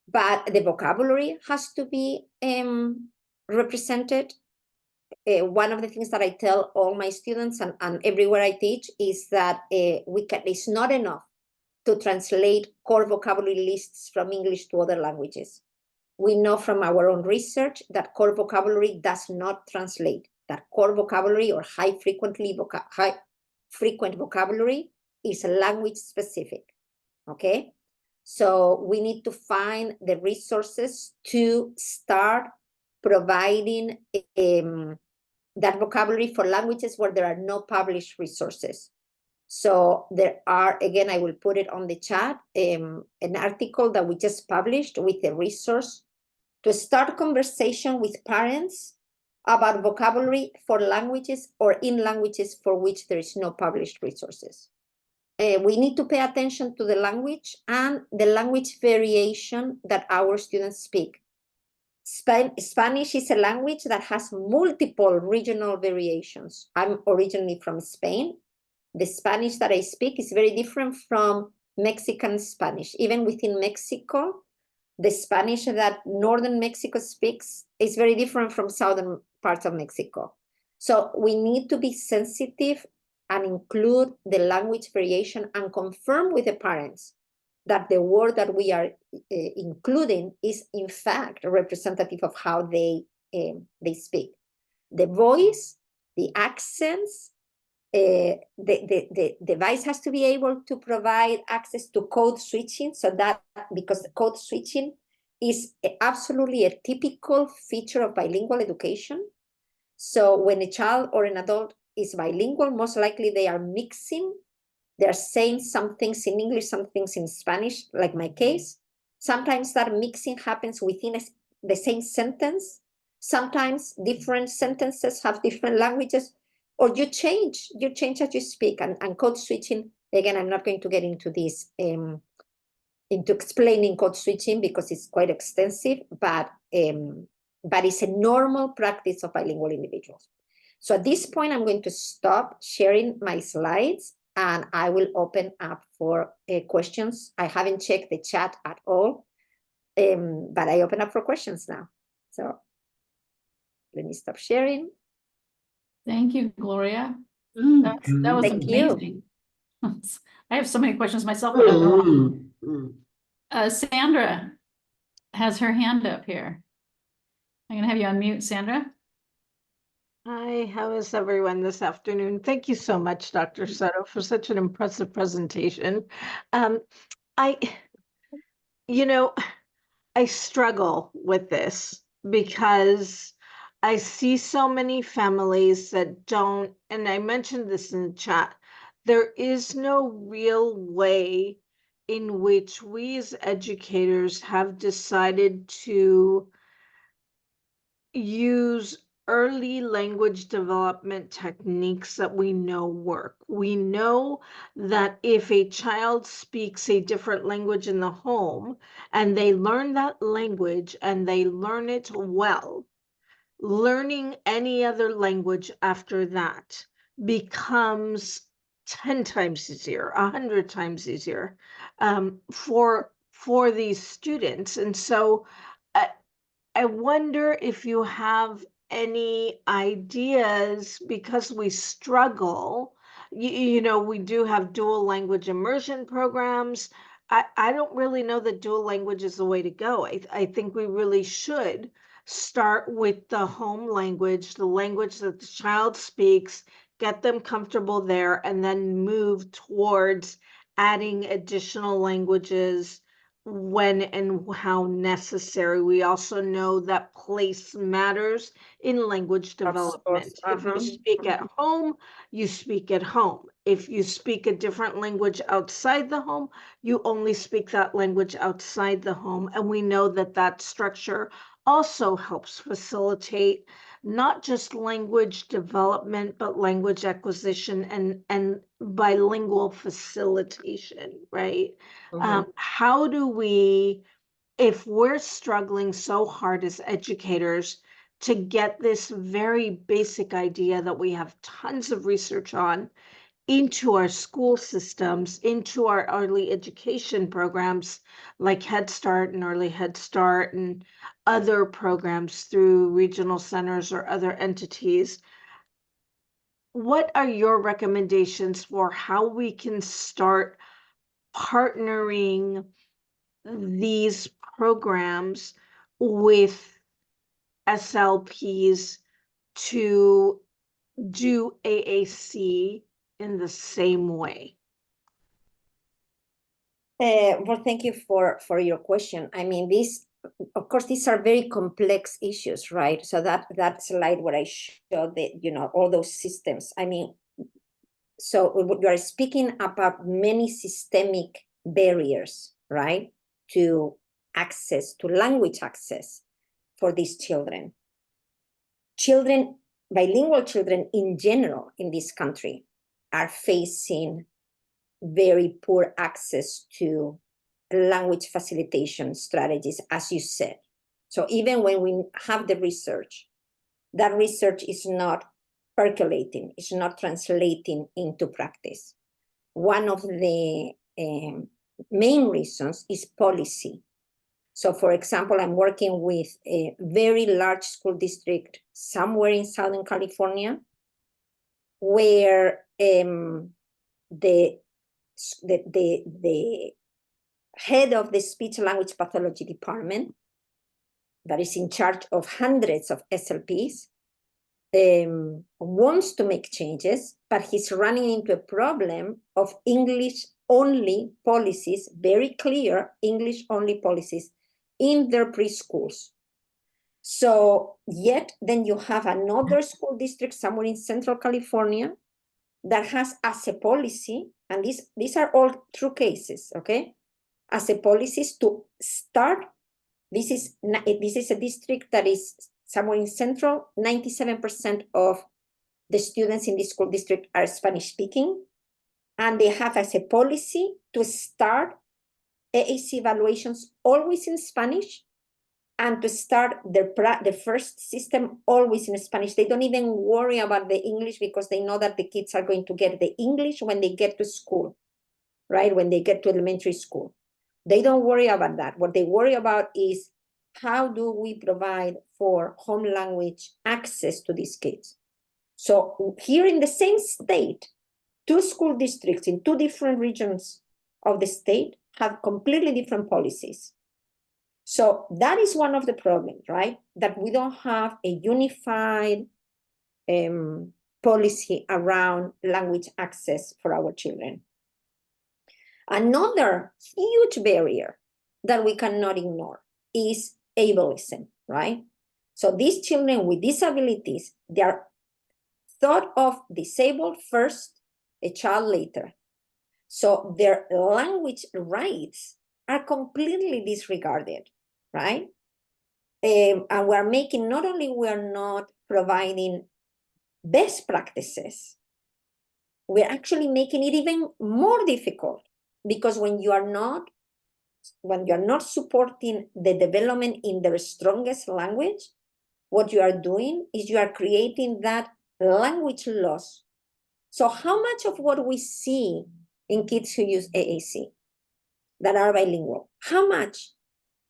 but the vocabulary has to be represented. One of the things that I tell all my students and everywhere I teach is that it's not enough to translate core vocabulary lists from English to other languages. We know from our own research that core vocabulary does not translate, that core vocabulary or high frequent vocabulary is language specific, okay? So we need to find the resources to start providing that vocabulary for languages where there are no published resources. So there are, again, I will put it on the chat, an article that we just published with a resource to start conversation with parents about vocabulary for languages or in languages for which there is no published resources. We need to pay attention to the language and the language variation that our students speak. Spanish is a language that has multiple regional variations. I'm originally from Spain. The Spanish that I speak is very different from Mexican Spanish. Even within Mexico, the Spanish that northern Mexico speaks is very different from southern parts of Mexico. So we need to be sensitive and include the language variation and confirm with the parents that the word that we are including is in fact representative of how they speak. The voice, the accents, the device has to be able to provide access to code switching, so that because code switching is absolutely a typical feature of bilingual education. So when a child or an adult is bilingual, most likely they are mixing. They're saying some things in English, some things in Spanish, like my case. Sometimes that mixing happens within the same sentence. Sometimes different sentences have different languages, or you change as you speak. And code switching, again, I'm not going to get into this, into explaining code switching because it's quite extensive, but it's a normal practice of bilingual individuals. So at this point, I'm going to stop sharing my slides and I will open up for questions. I haven't checked the chat at all, but I open up for questions now. So let me stop sharing. Thank you, Gloria. That was Thank you. amazing. I have so many questions myself, but I don't know. Sandra has her hand up here. I'm gonna have you unmute, Sandra. Hi, how is everyone this afternoon? Thank you so much, Dr. Soto, for such an impressive presentation. I struggle with this because I see so many families that don't, and I mentioned this in the chat, there is no real way in which we as educators have decided to use early language development techniques that we know work. We know that if a child speaks a different language in the home and they learn that language and they learn it well, learning any other language after that becomes 10 times easier, 100 times easier for these students. And so I wonder if you have any ideas, because we struggle, we do have dual language immersion programs. I don't really know that dual language is the way to go. I think we really should start with the home language, the language that the child speaks, get them comfortable there, and then move towards adding additional languages when and how necessary. We also know that place matters in language development. If you speak at home, you speak at home. If you speak a different language outside the home, you only speak that language outside the home. And we know that that structure also helps facilitate not just language development, but language acquisition and bilingual facilitation, right? How do we, if we're struggling so hard as educators to get this very basic idea that we have tons of research on into our school systems, into our early education programs like Head Start and Early Head Start and other programs through regional centers or other entities, what are your recommendations for how we can start partnering these programs with SLPs to do AAC in the same way? Well, thank you for your question. I mean, of course, these are very complex issues, right? So that slide where I showed all those systems. I mean, so you are speaking about many systemic barriers, right, to language access for these children. Bilingual children in general in this country are facing very poor access to language facilitation strategies, as you said. So even when we have the research, that research is not percolating, it's not translating into practice. One of the main reasons is policy. So for example, I'm working with a very large school district somewhere in Southern California, where the head of the speech language pathology department that is in charge of hundreds of SLPs wants to make changes, but he's running into a problem of English-only policies, very clear English-only policies in their preschools. So yet then you have another school district somewhere in Central California that has as a policy, and these are all true cases, okay? As a policy to start, this is a district that is somewhere in Central, 97% of the students in this school district are Spanish speaking, and they have as a policy to start AAC evaluations always in Spanish, and to start the first system always in Spanish. They don't even worry about the English because they know that the kids are going to get the English when they get to school, right? When they get to elementary school. They don't worry about that. What they worry about is how do we provide for home language access to these kids? So here in the same state, two school districts in two different regions of the state have completely different policies. So that is one of the problems, right? That we don't have a unified policy around language access for our children. Another huge barrier that we cannot ignore is ableism, right? So these children with disabilities, they are thought of disabled first, a child later. So their language rights are completely disregarded, right? And we're making, not only we're not providing best practices, we're actually making it even more difficult, because when you're not supporting the development in their strongest language, what you are doing is you are creating that language loss. So how much of what we see in kids who use AAC that are bilingual, how much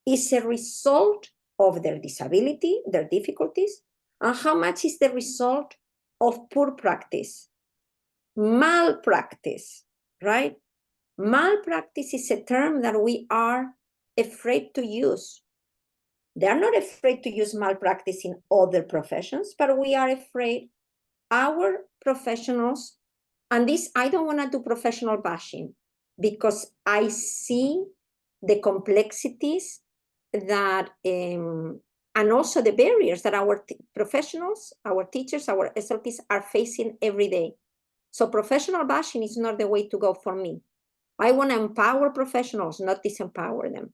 is a result of their disability, their difficulties, and how much is the result of poor practice, malpractice, right? Malpractice is a term that we are afraid to use. They are not afraid to use malpractice in other professions, but we are afraid our professionals, and this, I don't want to do professional bashing, because I see the complexities that, and also the barriers that our professionals, our teachers, our SLPs are facing every day. So professional bashing is not the way to go for me. I want to empower professionals, not disempower them.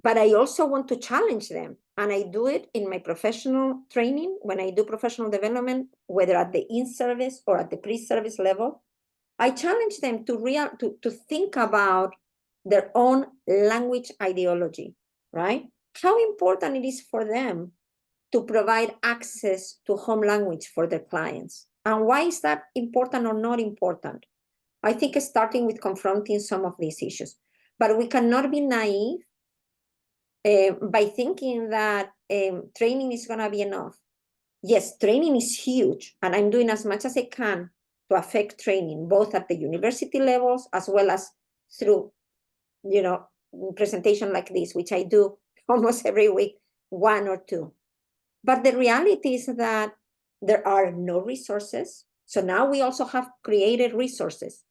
But I also want to challenge them. And I do it in my professional training, when I do professional development, whether at the in-service or at the pre-service level. I challenge them to think about their own language ideology, right? How important it is for them to provide access to home language for their clients. And why is that important or not important? I think starting with confronting some of these issues. But we cannot be naive by thinking that training is going to be enough. Yes, training is huge, and I'm doing as much as I can to affect training, both at the university levels as well as through, presentation like this, which I do almost every week, 1 or 2. But the reality is that there are no resources. So now we also have created resources.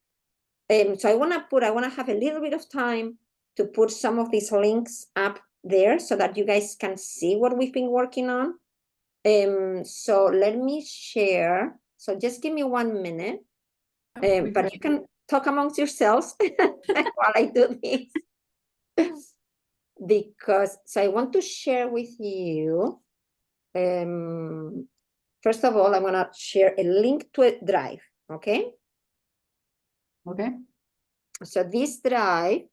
So I want to have a little bit of time to put some of these links up there so that you guys can see what we've been working on. So let me share. So just give me 1 minute. But you can talk amongst yourselves while I do this. So I want to share with you. First of all, I'm going to share a link to a drive. Okay. Okay. So this drive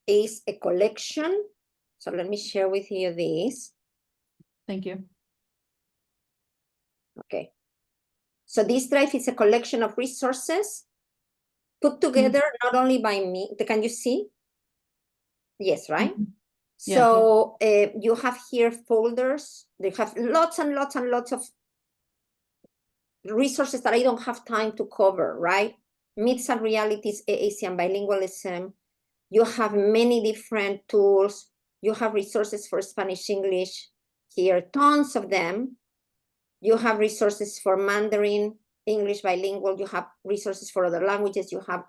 is a collection. So let me share with you this. Thank you. Okay. So this drive is a collection of resources put together not only by me. Can you see? Yes, right? Yeah. So you have here folders. They have lots and lots and lots of resources that I don't have time to cover, right? Myths and realities, AAC and bilingualism. You have many different tools. You have resources for Spanish, English here, tons of them. You have resources for Mandarin, English bilingual. You have resources for other languages. You have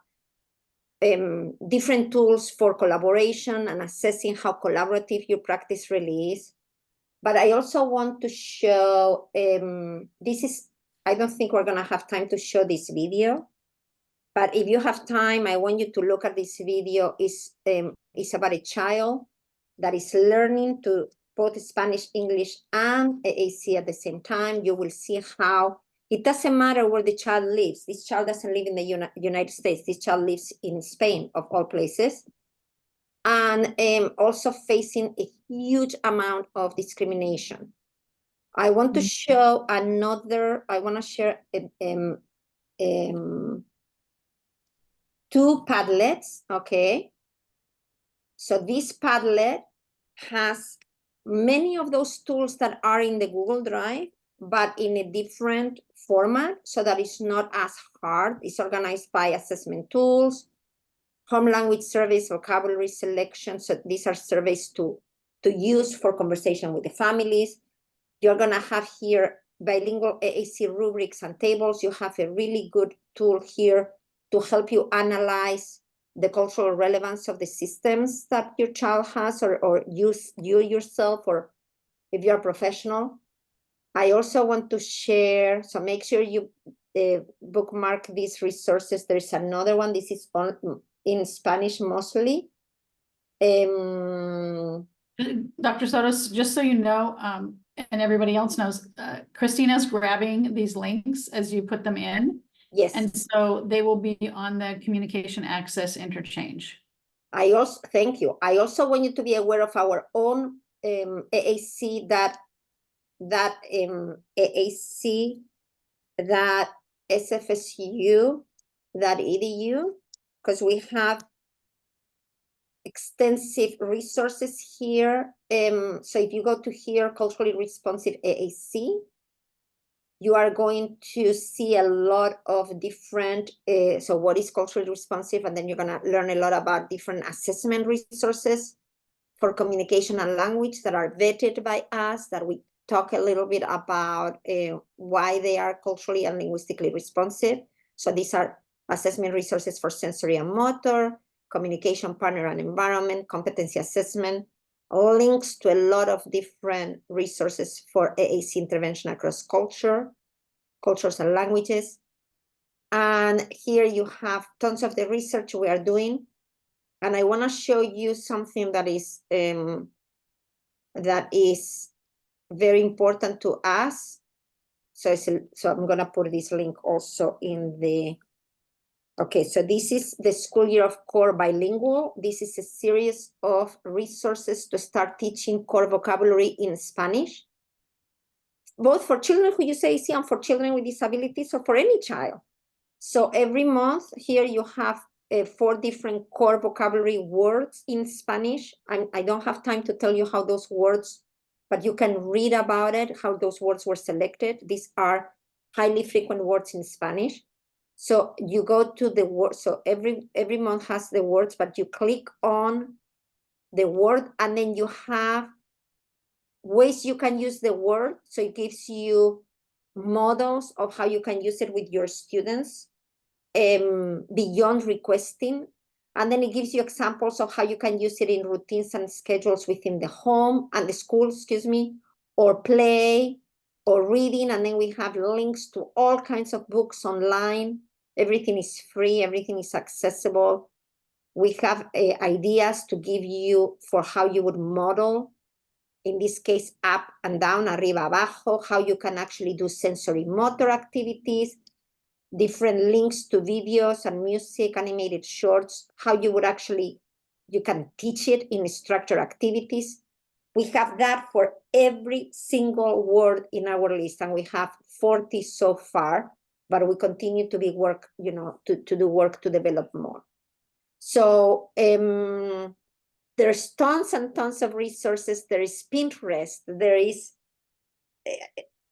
different tools for collaboration and assessing how collaborative your practice really is. But I also want to show, I don't think we're gonna have time to show this video, but if you have time, I want you to look at this video. It's about a child that is learning to both Spanish, English, and AAC at the same time. You will see how it doesn't matter where the child lives. This child doesn't live in the United States. This child lives in Spain, of all places. And also facing a huge amount of discrimination. I want to show another, I want to share 2 Padlets, okay? So this Padlet has many of those tools that are in the Google Drive, but in a different format so that it's not as hard. It's organized by assessment tools, home language surveys, vocabulary selection. So these are surveys to use for conversation with the families. You're gonna have here bilingual AAC rubrics and tables. You have a really good tool here to help you analyze the cultural relevance of the systems that your child has or use you yourself, or if you're a professional. I also want to share, so make sure you bookmark these resources. There's another one. This is in Spanish mostly. Dr. Soto, just so you know, and everybody else knows, Christina's grabbing these links as you put them in. Yes. And so they will be on the communication access interchange. Thank you. I also want you to be aware of our own AAC AAC sfsu.edu, because we have extensive resources here. So if you go to here, culturally responsive AAC, you are going to see a lot of different, so what is culturally responsive? And then you're gonna learn a lot about different assessment resources for communication and language that are vetted by us, that we talk a little bit about why they are culturally and linguistically responsive. So these are assessment resources for sensory and motor, communication partner and environment, competency assessment, links to a lot of different resources for AAC intervention across cultures and languages. And here you have tons of the research we are doing. And I want to show you something that is very important to us. So I'm going to put this link also in the, okay, so this is the School Year of Core Bilingual. This is a series of resources to start teaching core vocabulary in Spanish, both for children who use AAC and for children with disabilities, or for any child. So every month here you have 4 different core vocabulary words in Spanish. I don't have time to tell you how those words but you can read about it, how those words were selected. These are highly frequent words in Spanish. So you go to the word, so every month has the words, but you click on the word and then you have ways you can use the word. So it gives you models of how you can use it with your students beyond requesting. And then it gives you examples of how you can use it in routines and schedules within the home and the school, excuse me, or play or reading. And then we have links to all kinds of books online. Everything is free, everything is accessible. We have ideas to give you for how you would model, in this case, up and down, arriba, abajo, how you can actually do sensory motor activities, different links to videos and music, animated shorts, how you would actually, you can teach it in structured activities. We have that for every single word in our list, and we have 40 so far, but we continue to be work, to do work to develop more. So there's tons and tons of resources. There is Pinterest. There is,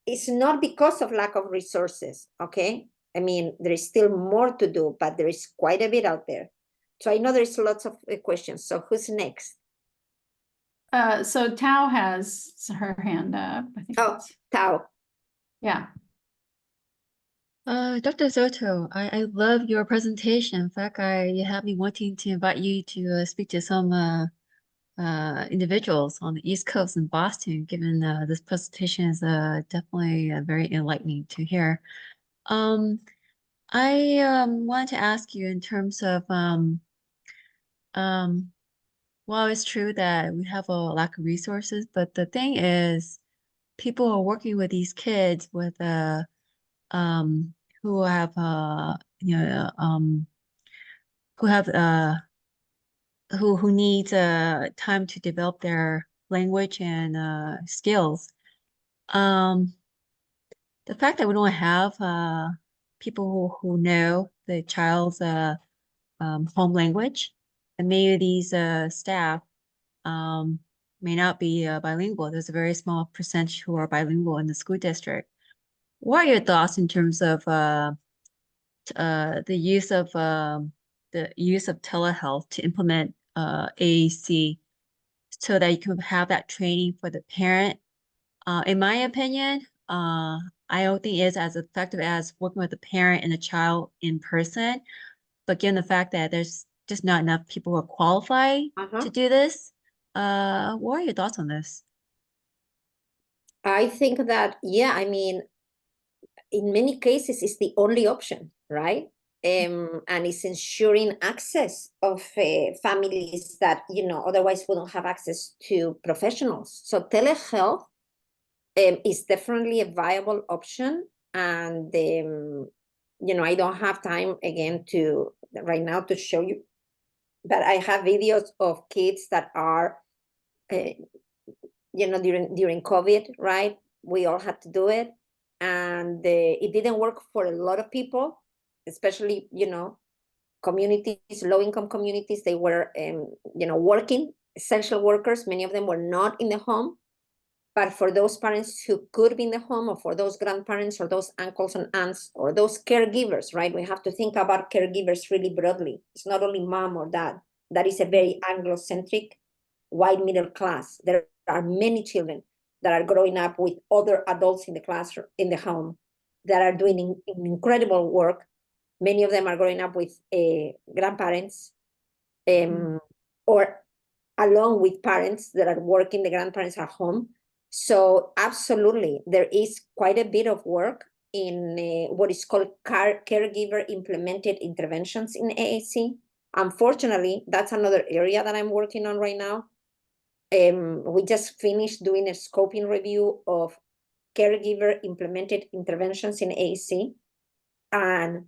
it's not because of lack of resources, okay? I mean, there is still more to do, but there is quite a bit out there. So I know there's lots of questions. So who's next? So Tao has her hand up. I think. Oh, Tao. Yeah. Dr. Soto, I love your presentation. In fact, you have me wanting to invite you to speak to some individuals on the East Coast in Boston, given this presentation is definitely very enlightening to hear. I wanted to ask you in terms of, well, it's true that we have a lack of resources, but the thing is, people are working with these kids with who have who have who need time to develop their language and skills. The fact that we don't have people who know the child's home language, and maybe these staff may not be bilingual. There's a very small percentage who are bilingual in the school district. What are your thoughts in terms of the use of telehealth to implement AAC so that you can have that training for the parent? In my opinion, I don't think it's as effective as working with the parent and the child in person. But given the fact that there's just not enough people who are qualified to do this, what are your thoughts on this? I think that, yeah, I mean, in many cases, it's the only option, right? And it's ensuring access of families that, otherwise wouldn't have access to professionals. So telehealth is definitely a viable option. And, I don't have time again right now to show you, but I have videos of kids that are, during COVID, right? We all had to do it. And it didn't work for a lot of people, especially, communities, low-income communities. They were, working, essential workers. Many of them were not in the home. But for those parents who could be in the home, or for those grandparents or those uncles and aunts or those caregivers, right? We have to think about caregivers really broadly. It's not only mom or dad. That is a very Anglo-centric, white middle class. There are many children that are growing up with other adults in the classroom, in the home, that are doing incredible work. Many of them are growing up with grandparents, or along with parents that are working, the grandparents are home. So absolutely, there is quite a bit of work in what is called caregiver implemented interventions in AAC. Unfortunately, that's another area that I'm working on right now. We just finished doing a scoping review of caregiver implemented interventions in AAC, and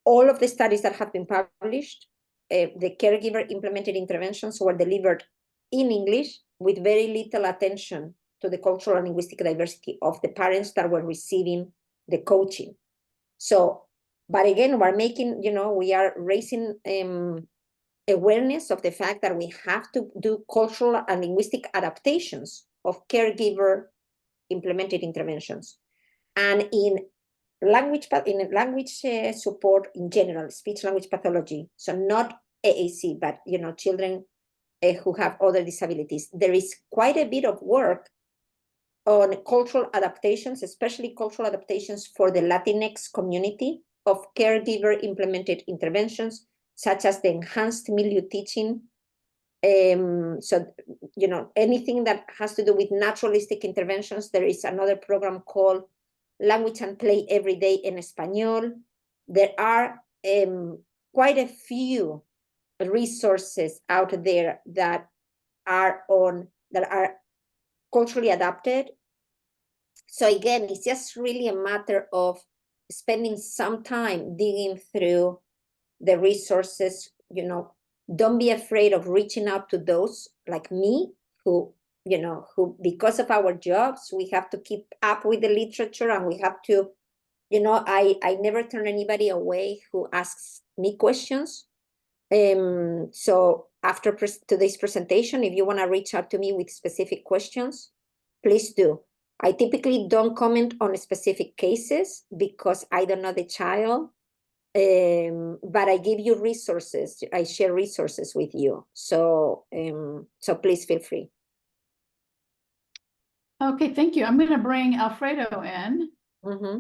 all of the studies that have been published, the caregiver implemented interventions were delivered in English with very little attention to the cultural and linguistic diversity of the parents that were receiving the coaching. So, but again, we're making, we are raising awareness of the fact that we have to do cultural and linguistic adaptations of caregiver implemented interventions. And in language support in general, speech language pathology, so not AAC, but children who have other disabilities, there is quite a bit of work on cultural adaptations, especially cultural adaptations for the Latinx community of caregiver implemented interventions, such as the enhanced milieu teaching. So, anything that has to do with naturalistic interventions, there is another program called Language and Play Every Day in Español. There are quite a few resources out there that are culturally adapted. So again, it's just really a matter of spending some time digging through the resources. Don't be afraid of reaching out to those like me who because of our jobs, we have to keep up with the literature, and we have to, I never turn anybody away who asks me questions. So after today's presentation, if you want to reach out to me with specific questions, please do. I typically don't comment on specific cases because I don't know the child, but I give you resources. I share resources with you. So, so please feel free. Okay, thank you. I'm going to bring Alfredo in. Mm-hmm.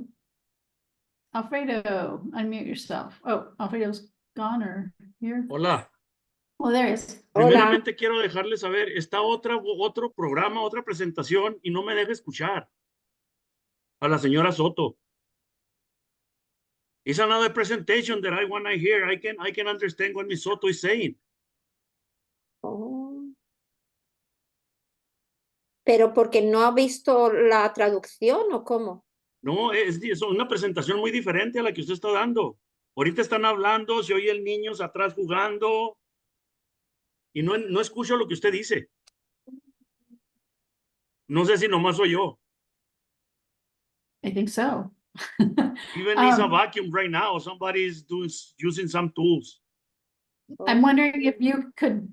Alfredo, unmute yourself. Oh, Alfredo's gone or here? Hola. Oh, there he is. Primeramente quiero dejarles saber, está otro programa, otra presentación y no me deja escuchar a la señora Soto. It's another presentation that I want to hear. I can understand what Ms. Soto is saying. Oh. ¿Pero porque no ha visto la traducción o cómo? No, es una presentación muy diferente a la que usted está dando. Ahorita están hablando, se oye el niño atrás jugando y no escucho lo que usted dice. No sé si nomás soy yo. I think so. Even needs a vacuum right now. Somebody's using some tools. I'm wondering if you could.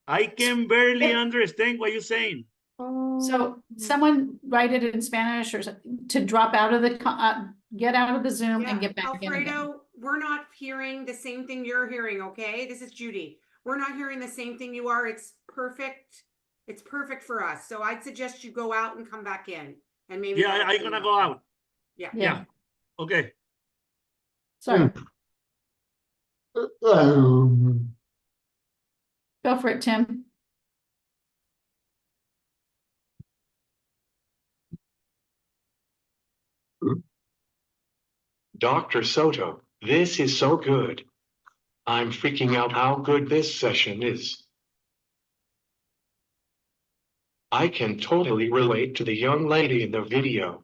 I can barely understand what you're saying. So someone write it in Spanish or to drop out of the, get out of the Zoom and get back in again. Alfredo, we're not hearing the same thing you're hearing, okay? This is Judy. We're not hearing the same thing you are. It's perfect. It's perfect for us. So I'd suggest you go out and come back in. And maybe I'm gonna go out. Yeah. Okay. Sorry. Go for it, Tim. Dr. Soto, this is so good. I'm freaking out how good this session is. I can totally relate to the young lady in the video.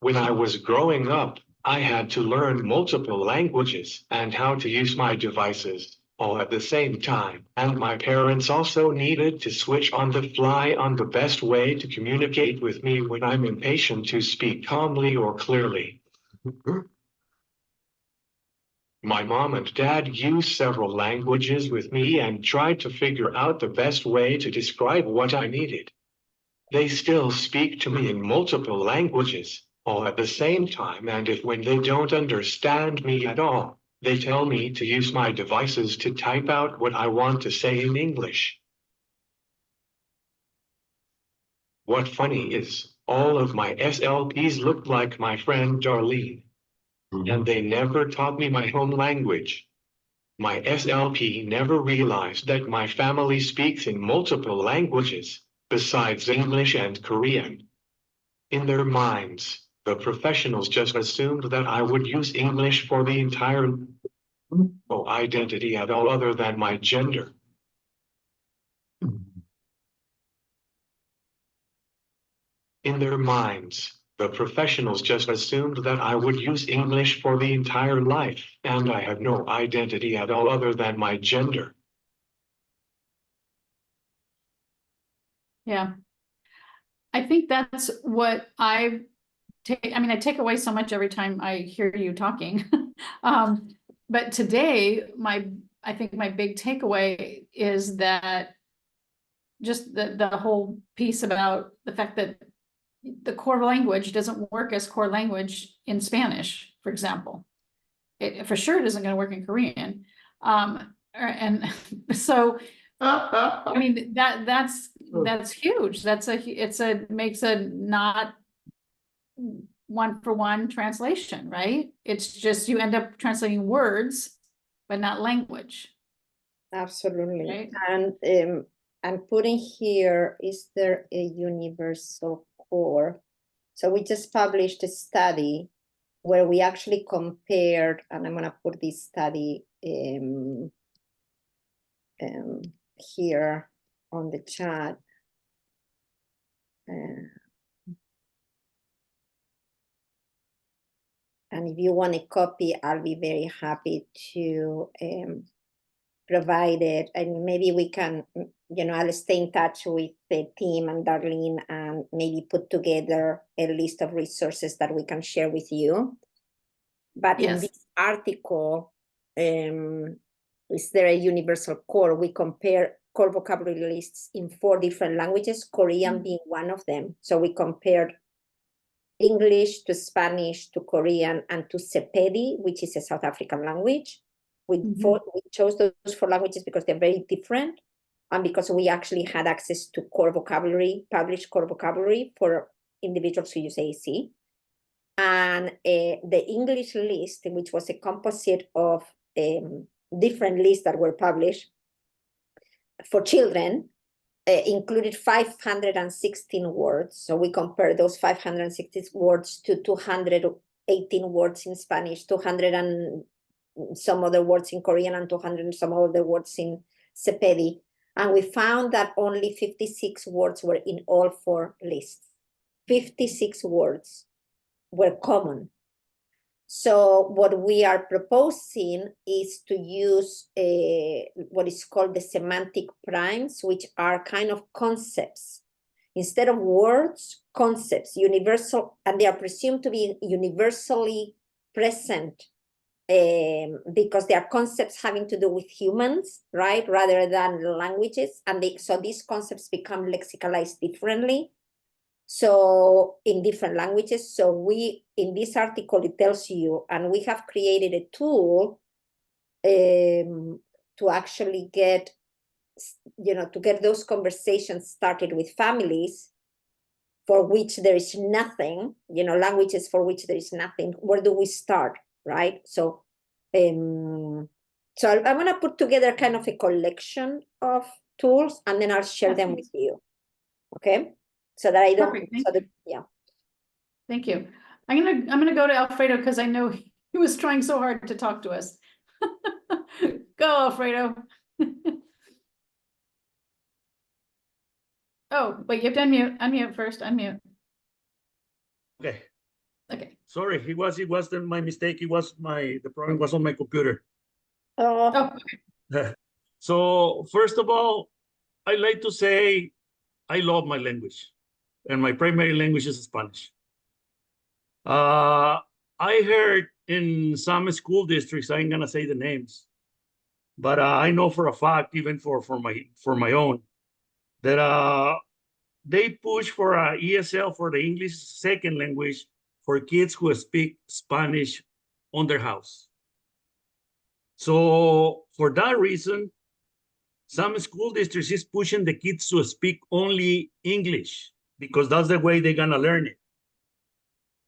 When I was growing up, I had to learn multiple languages and how to use my devices all at the same time, and my parents also needed to switch on the fly on the best way to communicate with me when I'm impatient to speak calmly or clearly. My mom and dad used several languages with me and tried to figure out the best way to describe what I needed. They still speak to me in multiple languages, all at the same time, and when they don't understand me at all, they tell me to use my devices to type out what I want to say in English. What funny is, all of my SLPs look like my friend Darlene. And they never taught me my home language. My SLP never realized that my family speaks in multiple languages, besides English and Korean. In their minds, the professionals just assumed that I would use English for the entire identity at all other than my gender. In their minds, the professionals just assumed that I would use English for the entire life, and I have no identity at all other than my gender. Yeah. I think that's what I take away so much every time I hear you talking. But today, I think my big takeaway is that just the whole piece about the fact that the core language doesn't work as core language in Spanish, for example. It for sure isn't going to work in Korean. And so, I mean, that's huge. Makes a not one-for-one translation, right? It's just you end up translating words, but not language. Absolutely. Right? And I'm putting here, is there a universal core? So we just published a study where we actually compared, and I'm going to put this study here on the chat. And if you want a copy, I'll be very happy to provide it. And maybe we can, I'll stay in touch with the team and Darlene and maybe put together a list of resources that we can share with you. But in this article, is there a universal core? We compare core vocabulary lists in 4 different languages, Korean being one of them. So we compared English to Spanish to Korean and to Sepedi, which is a South African language. We chose those 4 languages because they're very different and because we actually had access to core vocabulary, published core vocabulary for individuals who use AAC. And the English list, which was a composite of different lists that were published for children, included 516 words. So we compared those 516 words to 218 words in Spanish, 200 and some other words in Korean, and 200 and some other words in Sepedi. And we found that only 56 words were in all 4 lists. 56 words were common. So what we are proposing is to use what is called the semantic primes, which are kind of concepts. Instead of words, concepts, universal, and they are presumed to be universally present because they are concepts having to do with humans, right, rather than languages. And so these concepts become lexicalized differently. So in different languages. So we, in this article, it tells you, and we have created a tool to actually get, to get those conversations started with families for which there is nothing, languages for which there is nothing. Where do we start, right? So, I'm going to put together kind of a collection of tools, and then I'll share them with you. Okay. So that I don't, Thank you. I'm gonna go to Alfredo because I know he was trying so hard to talk to us. Go, Alfredo. Oh, wait, you have to unmute first, unmute. Okay. Okay. Sorry, it was my mistake. The problem was on my computer. Oh, okay. So first of all, I like to say I love my language. And my primary language is Spanish. I heard in some school districts, I ain't gonna say the names, but I know for a fact, even for my own, that they push for a ESL for the English second language for kids who speak Spanish on their house. So for that reason, some school districts is pushing the kids to speak only English, because that's the way they're gonna learn it.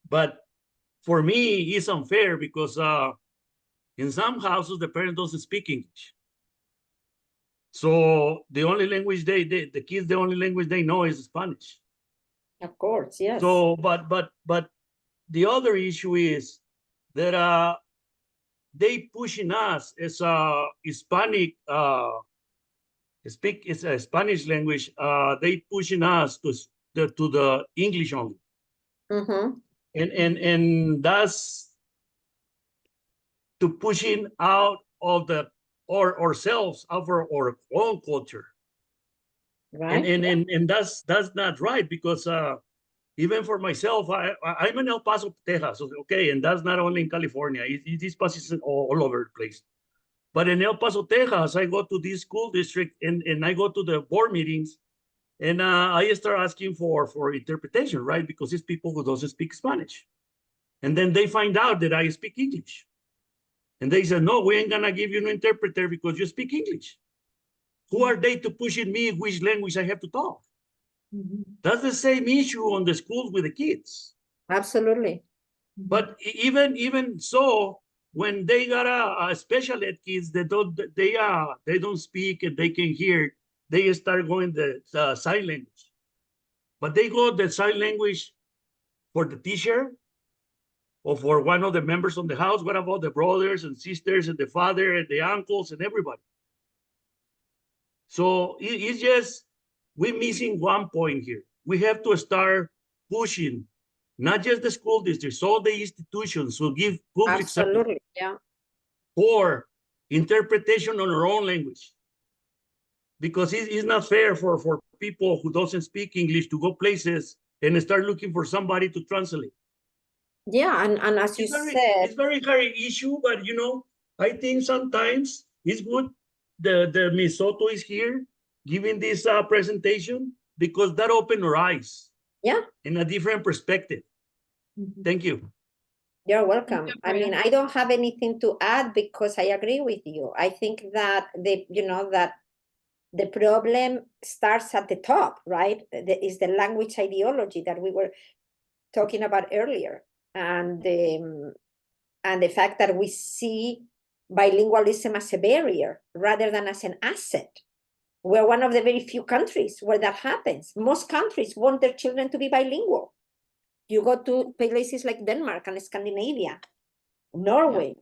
But for me, it's unfair because in some houses, the parents don't speak English. So the only language the kids, the only language they know is Spanish. Of course, yes. So, but the other issue is that they pushing us as a Hispanic, it's a Spanish language, they pushing us to the English only. And that's to pushing out of ourselves out of our own culture. Right. And that's not right, because even for myself, I'm in El Paso, Texas, okay, and that's not only in California. This is all over the place. But in El Paso, Texas, I go to this school district and I go to the board meetings, And I start asking for interpretation, right? Because it's people who doesn't speak Spanish. And then they find out that I speak English. And they said, no, we ain't gonna give you an interpreter because you speak English. Who are they to push in me which language I have to talk? That's the same issue on the schools with the kids. Absolutely. But even so, when they got a special ed kids that they don't speak and they can hear, they start going the sign language. But they go the sign language for the teacher or for one of the members of the house. What about the brothers and sisters and the father and the uncles and everybody? So it's just, we're missing one point here. We have to start pushing, not just the school districts, all the institutions who give public service Absolutely. Yeah. for interpretation on our own language. Because it's not fair for people who doesn't speak English to go places and start looking for somebody to translate. Yeah, and as you said, it's very hard issue, but you know, I think sometimes it's good the Ms. Soto is here giving this presentation because that opened our eyes. Yeah. In a different perspective. Thank you. You're welcome. I mean, I don't have anything to add because I agree with you. I think that that the problem starts at the top, right? Is the language ideology that we were talking about earlier, and the fact that we see bilingualism as a barrier rather than as an asset. We're one of the very few countries where that happens. Most countries want their children to be bilingual. You go to places like Denmark and Scandinavia, Norway,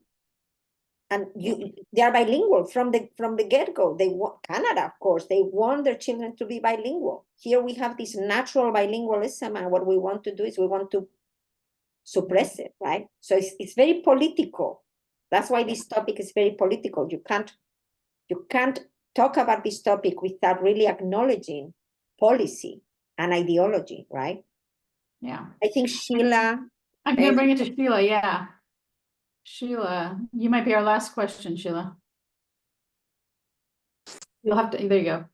and they are bilingual from the get-go. They want Canada, of course, they want their children to be bilingual. Here we have this natural bilingualism, and what we want to do is we want to suppress it, right? So it's very political. That's why this topic is very political. You can't talk about this topic without really acknowledging policy and ideology, right? Yeah. I think Sheila. I'm going to bring it to Sheila. Yeah. Sheila, you might be our last question, Sheila. You'll have to, there you go.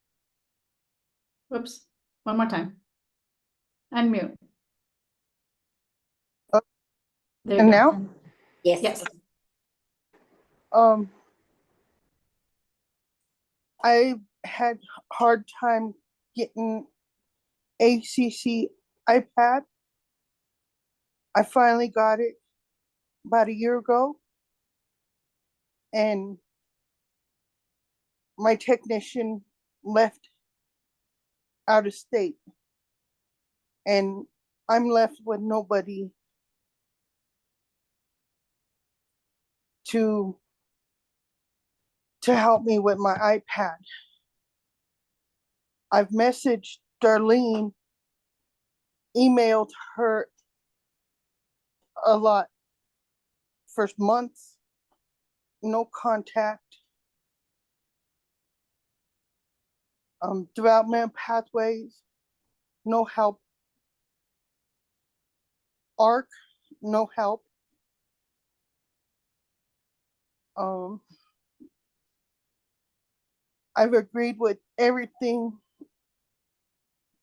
Whoops. One more time. Unmute. There you And go. now? Yes. I had hard time getting ACC iPad. I finally got it about a year ago, and my technician left out of state, and I'm left with nobody to help me with my iPad. I've messaged Darlene, emailed her a lot. First month, no contact. Development pathways, no help. ARC, no help. I've agreed with everything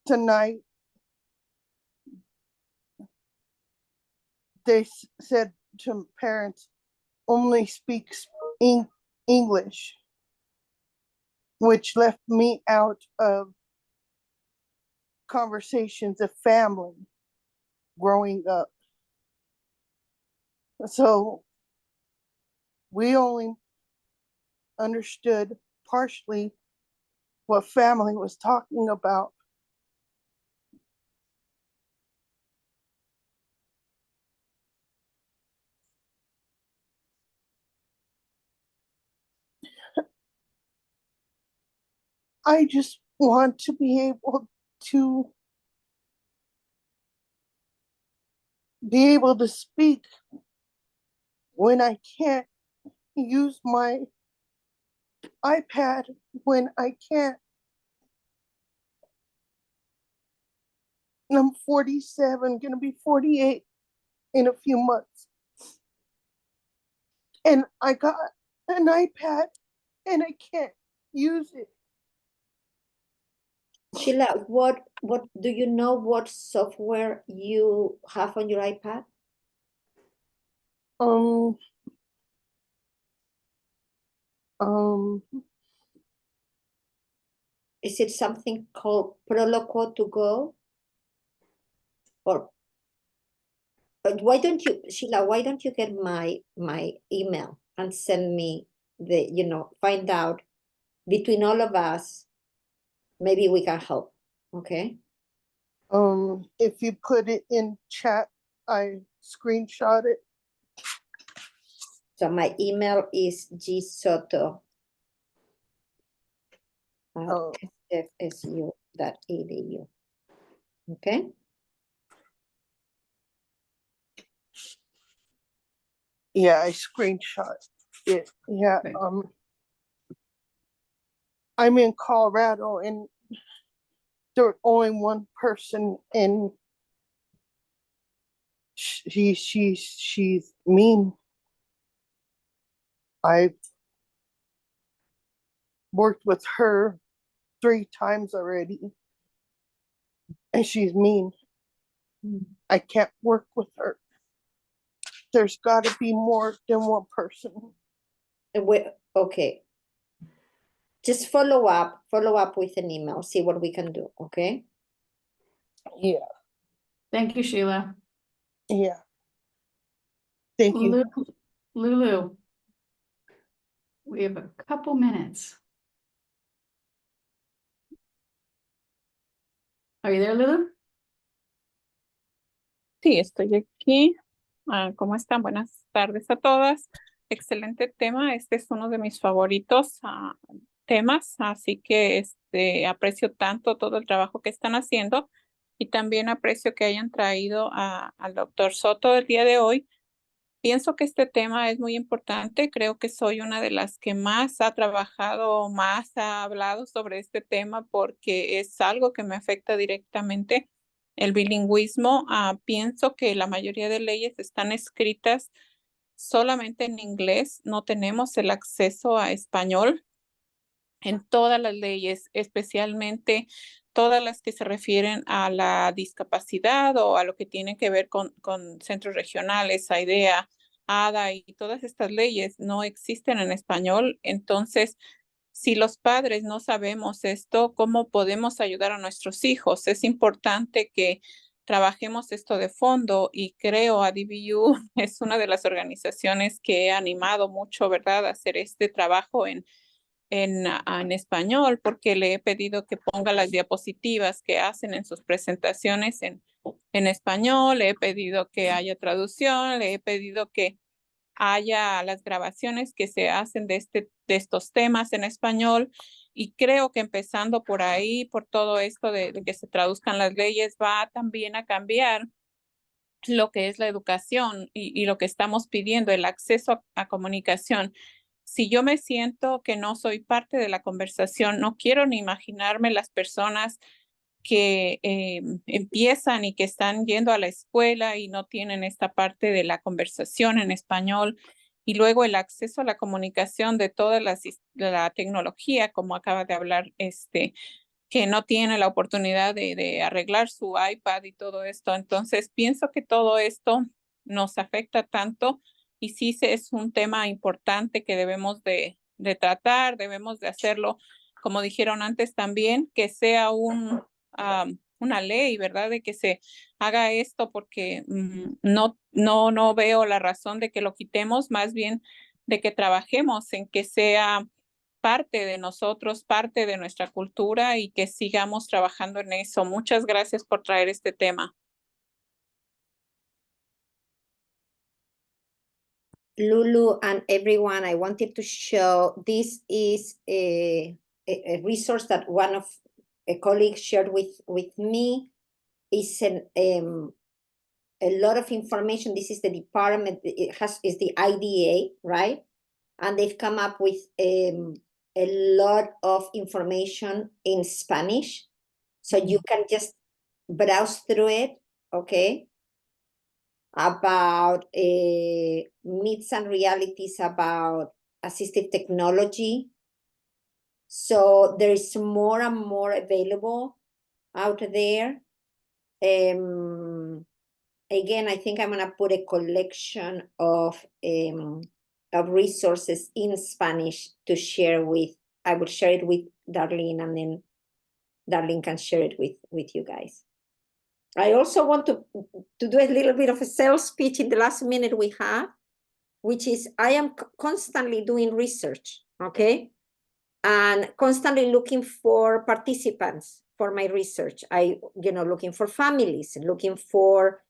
tonight. They said to parents, only speak English, which left me out of conversations of family growing up. So we only understood partially what family was talking about. I just want to be able to speak when I can't use my iPad, when I can't. And I'm 47, gonna be 48 in a few months. And I got an iPad and I can't use it. Sheila, what do you know what software you have on your iPad? Is it something called Proloquo to go? Or why don't you, Sheila, why don't you get my email and send me the, find out between all of us, maybe we can help, okay? If you put it in chat, I screenshot it. So my email is gsoto @fsu.edu. Okay. Yeah, I screenshot it. Yeah. I'm in Colorado and there's only one person and she's mean. I've worked with her 3 times already and she's mean. I can't work with her. There's got to be more than one person. Okay. Just follow up with an email, see what we can do, okay? Yeah. Thank you, Sheila. Yeah. Thank you. Lulu, we have a couple minutes. Are you there, Lulu? Sí, estoy aquí. ¿Cómo están? Buenas tardes a todas. Excelente tema. Este es uno de mis favoritos temas, así que aprecio tanto todo el trabajo que están haciendo y también aprecio que hayan traído al doctor Soto el día de hoy. Pienso que este tema es muy importante. Creo que soy una de las que más ha trabajado, más ha hablado sobre este tema porque es algo que me afecta directamente. El bilingüismo, pienso que la mayoría de leyes están escritas solamente en inglés. No tenemos el acceso a español en todas las leyes, especialmente todas las que se refieren a la discapacidad o a lo que tiene que ver con centros regionales, AIDEA, ADA y todas estas leyes no existen en español. Entonces, si los padres no sabemos esto, ¿cómo podemos ayudar a nuestros hijos? Es importante que trabajemos esto de fondo y creo a DBU es una de las organizaciones que he animado mucho, ¿verdad?, a hacer este trabajo en español, porque le he pedido que ponga las diapositivas que hacen en sus presentaciones en español, le he pedido que haya traducción, le he pedido que haya las grabaciones que se hacen de estos temas en español, y creo que empezando por ahí, por todo esto de que se traduzcan las leyes, va también a cambiar lo que es la educación y lo que estamos pidiendo, el acceso a comunicación. Si yo me siento que no soy parte de la conversación, no quiero ni imaginarme las personas que empiezan y que están yendo a la escuela y no tienen esta parte de la conversación en español, y luego el acceso a la comunicación de toda la tecnología, como acaba de hablar que no tiene la oportunidad de arreglar su iPad y todo esto. Entonces, pienso que todo esto nos afecta tanto y sí es un tema importante que debemos de tratar, debemos de hacerlo, como dijeron antes también, que sea una ley, ¿verdad? De que se haga esto, porque no veo la razón de que lo quitemos, más bien de que trabajemos en que sea parte de nosotros, parte de nuestra cultura, y que sigamos trabajando en eso. Muchas gracias por traer este tema. Lulu and everyone, I wanted to show this is a resource that one of a colleague shared with me. It's a lot of information. This is the department, is the IDA, right? And they've come up with a lot of information in Spanish. So you can just browse through it, okay? About myths and realities about assistive technology. So there is more and more available. out there. Again, I think I'm gonna put a collection of resources in Spanish to share with, I will share it with Darlene, and then Darlene can share it with you guys. I also want to do a little bit of a sales pitch in the last minute we have, which is I am constantly doing research, okay? And constantly looking for participants for my research. Looking for families, looking for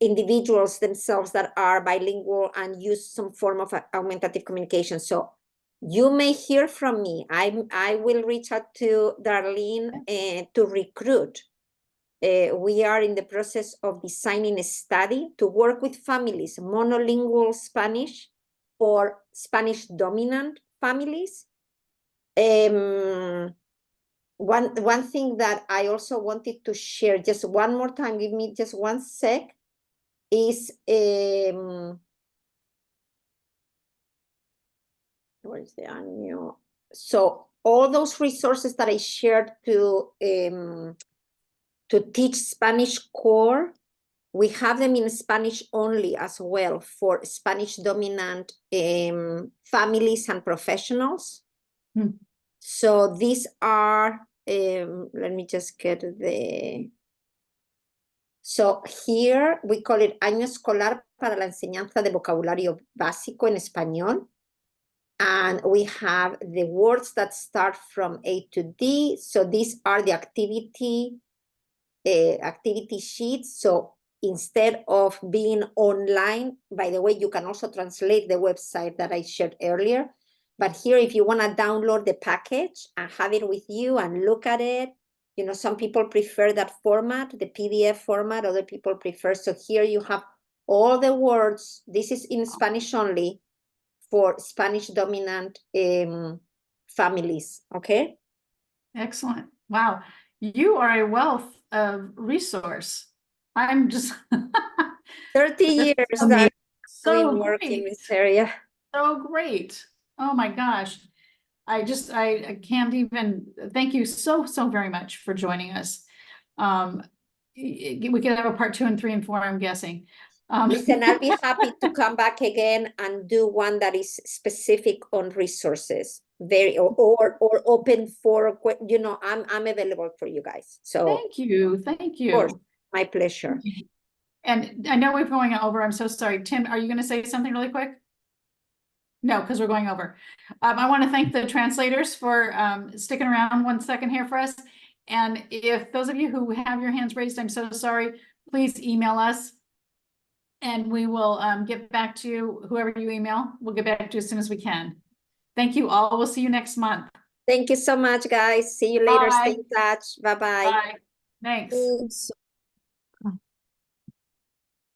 individuals themselves that are bilingual and use some form of augmentative communication. So you may hear from me. I will reach out to Darlene to recruit. We are in the process of designing a study to work with families, monolingual Spanish or Spanish dominant families. One thing that I also wanted to share just one more time, give me just 1 sec, is where is the annual? So all those resources that I shared to teach Spanish core, we have them in Spanish only as well for Spanish dominant families and professionals. So these are, let me just get the, so here we call it Año Escolar para la Enseñanza de Vocabulario Básico en Español. And we have the words that start from A to D. So these are the activity sheets. So instead of being online, by the way, you can also translate the website that I shared earlier. But here, if you want to download the package and have it with you and look at it, some people prefer that format, the PDF format, other people prefer. So here you have all the words. This is in Spanish only for Spanish dominant families, okay? Excellent. Wow. You are a wealth of resource. I'm just 30 years that so we work in great. this area. So great. Oh my gosh. I can't even, thank you so very much for joining us. We could have a part 2 and 3 and 4, I'm guessing. Listen, I'll be happy to come back again and do one that is specific on resources, or open for, I'm available for you guys. So thank you. Of course, my pleasure. And I know we're going over, I'm so sorry. Tim, are you going to say something really quick? No, because we're going over. I want to thank the translators for sticking around 1 second here for us. And if those of you who have your hands raised, I'm so sorry, please email us. And we will get back to you, whoever you email, we'll get back to you as soon as we can. Thank you all. We'll see you next month. Thank you so much, guys. See you later. Bye. Stay in touch. Bye-bye. Bye. Thanks.